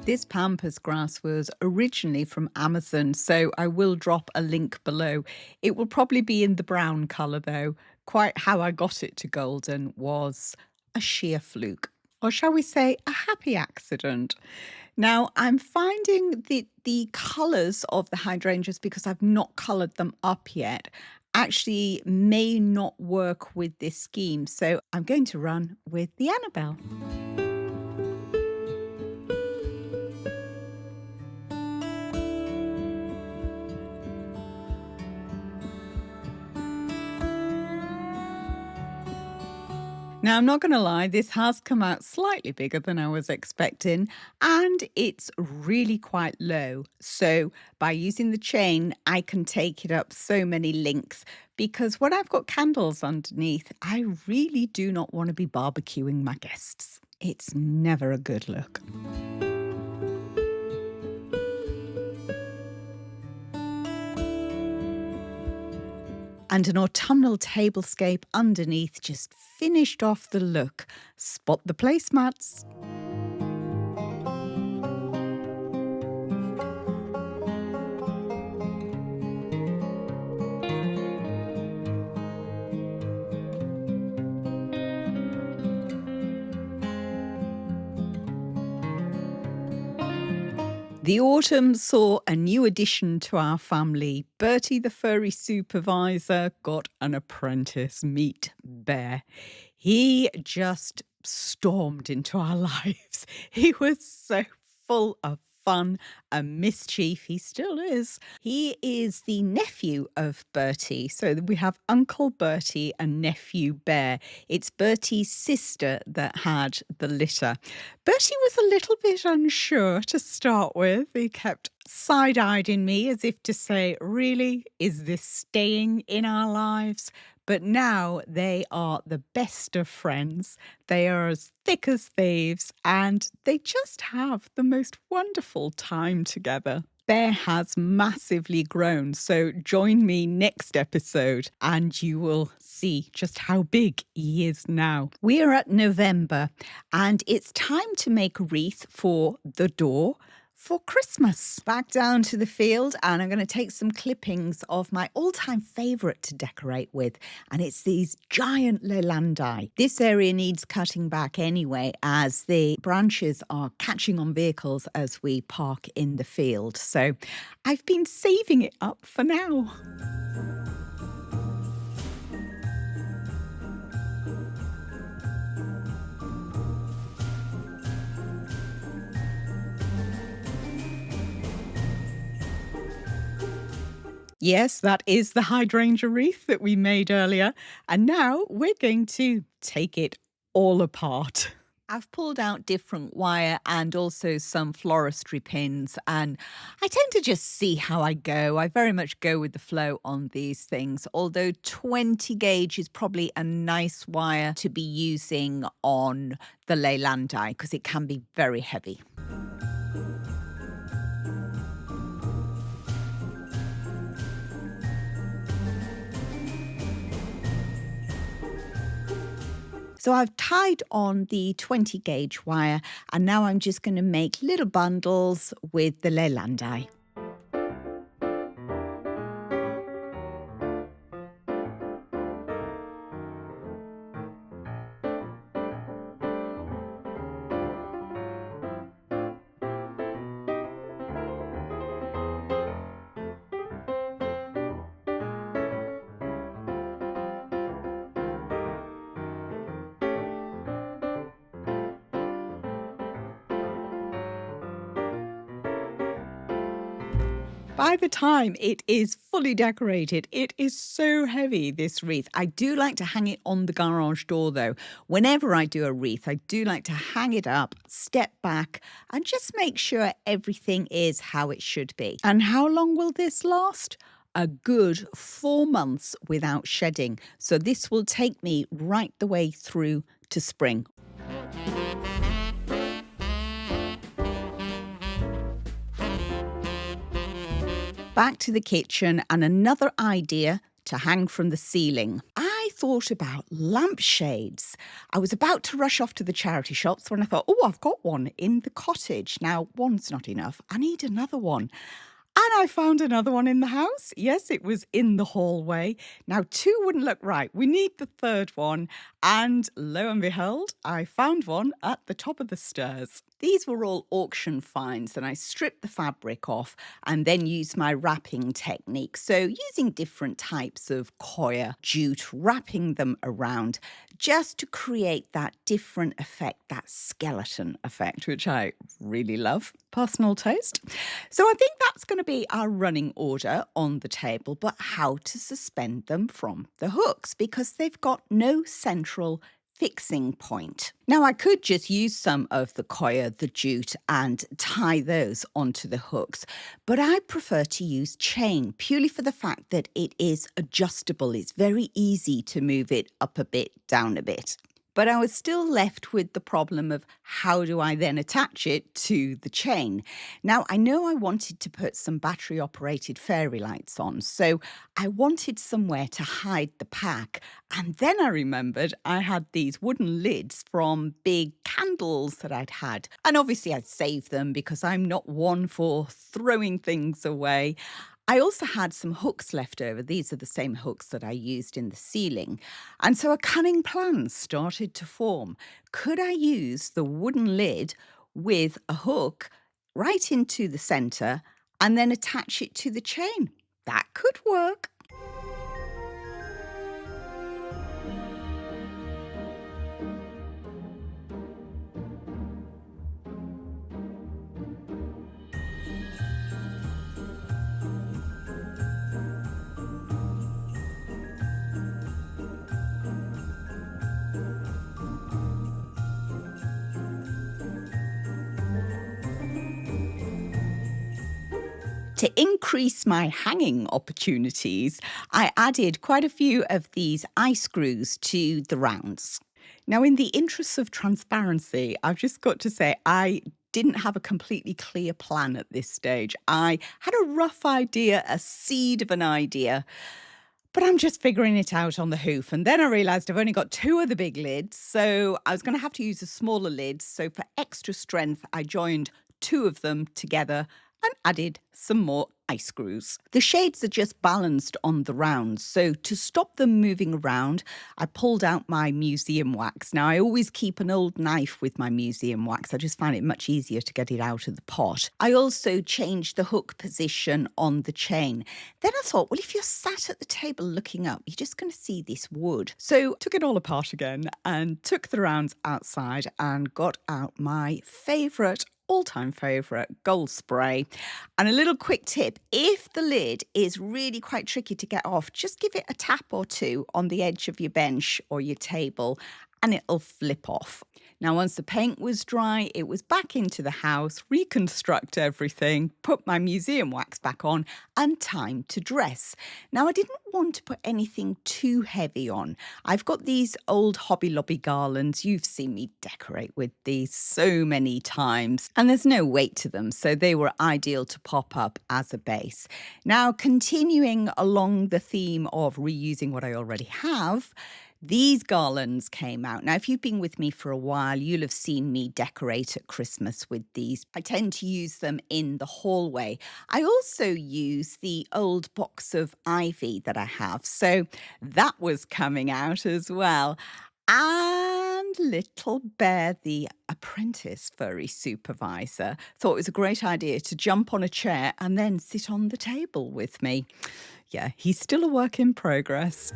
This pampas grass was originally from Amazon, so I will drop a link below. It will probably be in the brown colour though. Quite how I got it to golden was a sheer fluke, or shall we say a happy accident. Now, I'm finding that the colours of the hydrangeas, because I've not coloured them up yet, actually may not work with this scheme. So I'm going to run with the Annabelle. Now, I'm not going to lie, this has come out slightly bigger than I was expecting, and it's really quite low. So by using the chain, I can take it up so many links, because when I've got candles underneath, I really do not want to be barbecuing my guests. It's never a good look. And an autumnal tablescape underneath just finished off the look. Spot the placemats. The autumn saw a new addition to our family. Bertie, the furry supervisor, got an apprentice, meet Bear. He just stormed into our lives. He was so full of fun and mischief. He still is. He is the nephew of Bertie. So we have Uncle Bertie and nephew Bear. It's Bertie's sister that had the litter. Bertie was a little bit unsure to start with. He kept side-eyeing me as if to say, really, is this staying in our lives? But now they are the best of friends. They are as thick as thieves, and they just have the most wonderful time together. Bear has massively grown, so join me next episode and you will see just how big he is now. We are at November and it's time to make a wreath for the door for Christmas. Back down to the field, and I'm going to take some clippings of my all-time favourite to decorate with, and it's these giant lelandai. This area needs cutting back anyway, as the branches are catching on vehicles as we park in the field. So I've been saving it up for now. Yes, that is the hydrangea wreath that we made earlier. And now we're going to take it all apart. I've pulled out different wire and also some floristry pins, and I tend to just see how I go. I very much go with the flow on these things, although 20 gauge is probably a nice wire to be using on the lelandai because it can be very heavy. So I've tied on the 20 gauge wire, and now I'm just going to make little bundles with the lelandai. By the time it is fully decorated, it is so heavy, this wreath. I do like to hang it on the garage door, though. Whenever I do a wreath, I do like to hang it up, step back, and just make sure everything is how it should be. And how long will this last? A good 4 months without shedding. So this will take me right the way through to spring. Back to the kitchen and another idea to hang from the ceiling. I thought about lampshades. I was about to rush off to the charity shops when I thought, oh, I've got one in the cottage. Now, one's not enough. I need another one. And I found another one in the house. Yes, it was in the hallway. Now, two wouldn't look right. We need the third one. And lo and behold, I found one at the top of the stairs. These were all auction finds, and I stripped the fabric off and then used my wrapping technique. So using different types of coir, jute, wrapping them around just to create that different effect, that skeleton effect, which I really love. Personal taste. So I think that's going to be our running order on the table, but how to suspend them from the hooks because they've got no central fixing point. Now, I could just use some of the coir, the jute, and tie those onto the hooks, but I prefer to use chain purely for the fact that it is adjustable. It's very easy to move it up a bit, down a bit. But I was still left with the problem of how do I then attach it to the chain? Now, I know I wanted to put some battery-operated fairy lights on, so I wanted somewhere to hide the pack. And then I remembered I had these wooden lids from big candles that I'd had. And obviously I'd saved them because I'm not one for throwing things away. I also had some hooks left over. These are the same hooks that I used in the ceiling. And so a cunning plan started to form. Could I use the wooden lid with a hook right into the centre and then attach it to the chain? That could work. To increase my hanging opportunities, I added quite a few of these eye screws to the rounds. Now, in the interests of transparency, I've just got to say I didn't have a completely clear plan at this stage. I had a rough idea, a seed of an idea, but I'm just figuring it out on the hoof. And then I realised I've only got two of the big lids, so I was going to have to use a smaller lid. So for extra strength, I joined two of them together and added some more eye screws. The shades are just balanced on the rounds, so to stop them moving around, I pulled out my museum wax. Now, I always keep an old knife with my museum wax. I just find it much easier to get it out of the pot. I also changed the hook position on the chain. Then I thought, well, if you're sat at the table looking up, you're just going to see this wood. So took it all apart again and took the rounds outside and got out my favourite all-time favourite gold spray. And a little quick tip, if the lid is really quite tricky to get off, just give it a tap or two on the edge of your bench or your table and it'll flip off. Now, once the paint was dry, it was back into the house, reconstruct everything, put my museum wax back on, and time to dress. Now, I didn't want to put anything too heavy on. I've got these old Hobby Lobby garlands. You've seen me decorate with these so many times, and there's no weight to them, so they were ideal to pop up as a base. Now, continuing along the theme of reusing what I already have, these garlands came out. Now, if you've been with me for a while, you'll have seen me decorate at Christmas with these. I tend to use them in the hallway. I also use the old box of ivy that I have. So that was coming out as well. And little Bear, the apprentice furry supervisor, thought it was a great idea to jump on a chair and then sit on the table with me. Yeah, he's still a work in progress.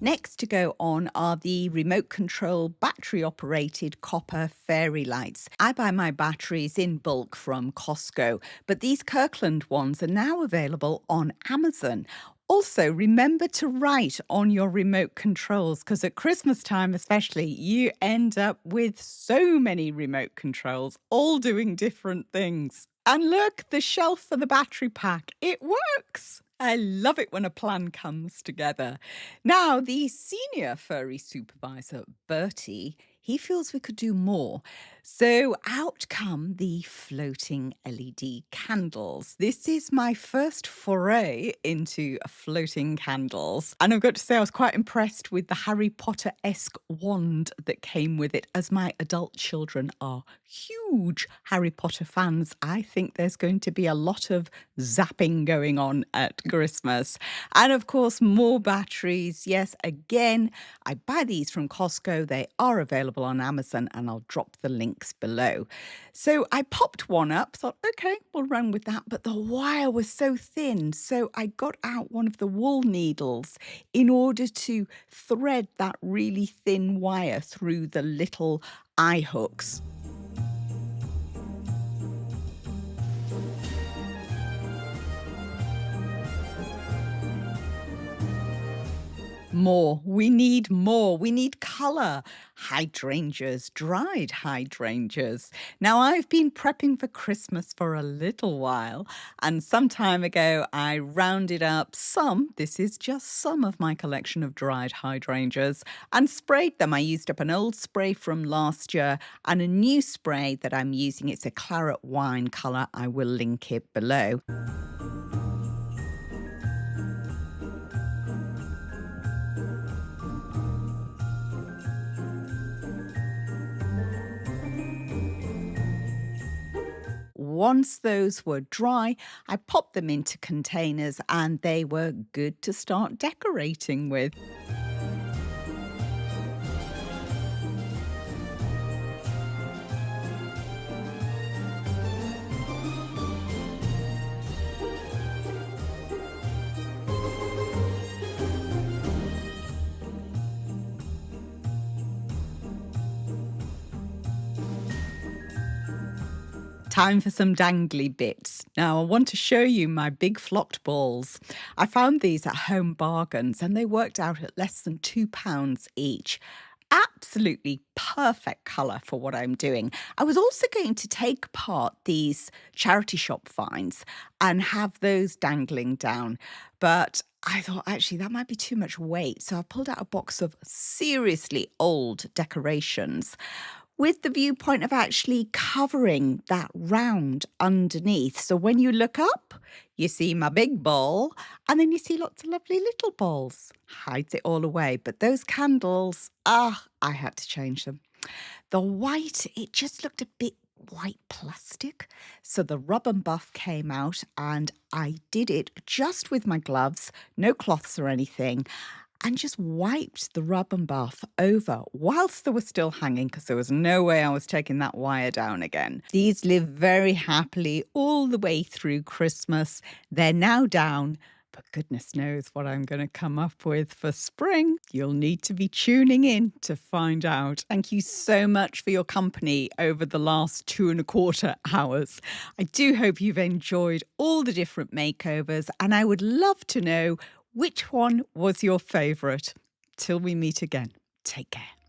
Next to go on are the remote control battery operated copper fairy lights. I buy my batteries in bulk from Costco, but these Kirkland ones are now available on Amazon. Also, remember to write on your remote controls because at Christmas time especially, you end up with so many remote controls all doing different things. And look, the shelf for the battery pack, it works. I love it when a plan comes together. Now, the senior furry supervisor, Bertie, he feels we could do more. So out come the floating LED candles. This is my first foray into floating candles. And I've got to say, I was quite impressed with the Harry Potter-esque wand that came with it, as my adult children are huge Harry Potter fans. I think there's going to be a lot of zapping going on at Christmas. And of course, more batteries. Yes, again, I buy these from Costco. They are available on Amazon, and I'll drop the links below. So I popped one up, thought, okay, we'll run with that. But the wire was so thin. So I got out one of the wool needles in order to thread that really thin wire through the little eye hooks. More. We need more. We need colour. Hydrangeas, dried hydrangeas. Now, I've been prepping for Christmas for a little while, and some time ago I rounded up this is just some of my collection of dried hydrangeas, and sprayed them. I used up an old spray from last year and a new spray that I'm using. It's a claret wine colour. I will link it below. Once those were dry, I popped them into containers and they were good to start decorating with. Time for some dangly bits. Now, I want to show you my big flocked balls. I found these at Home Bargains and they worked out at less than £2 each. Absolutely perfect colour for what I'm doing. I was also going to take apart these charity shop finds and have those dangling down, but I thought actually that might be too much weight. So I pulled out a box of seriously old decorations, with the viewpoint of actually covering that round underneath. So when you look up, you see my big ball, and then you see lots of lovely little balls. Hides it all away. But those candles, I had to change them. The white, it just looked a bit white plastic. So the rub and buff came out, and I did it just with my gloves, no cloths or anything, and just wiped the rub and buff over whilst they were still hanging, because there was no way I was taking that wire down again. These live very happily all the way through Christmas. They're now down, but goodness knows what I'm going to come up with for spring. You'll need to be tuning in to find out. Thank you so much for your company over the last 2.25 hours. I do hope you've enjoyed all the different makeovers, and I would love to know which one was your favourite. Till we meet again, take care.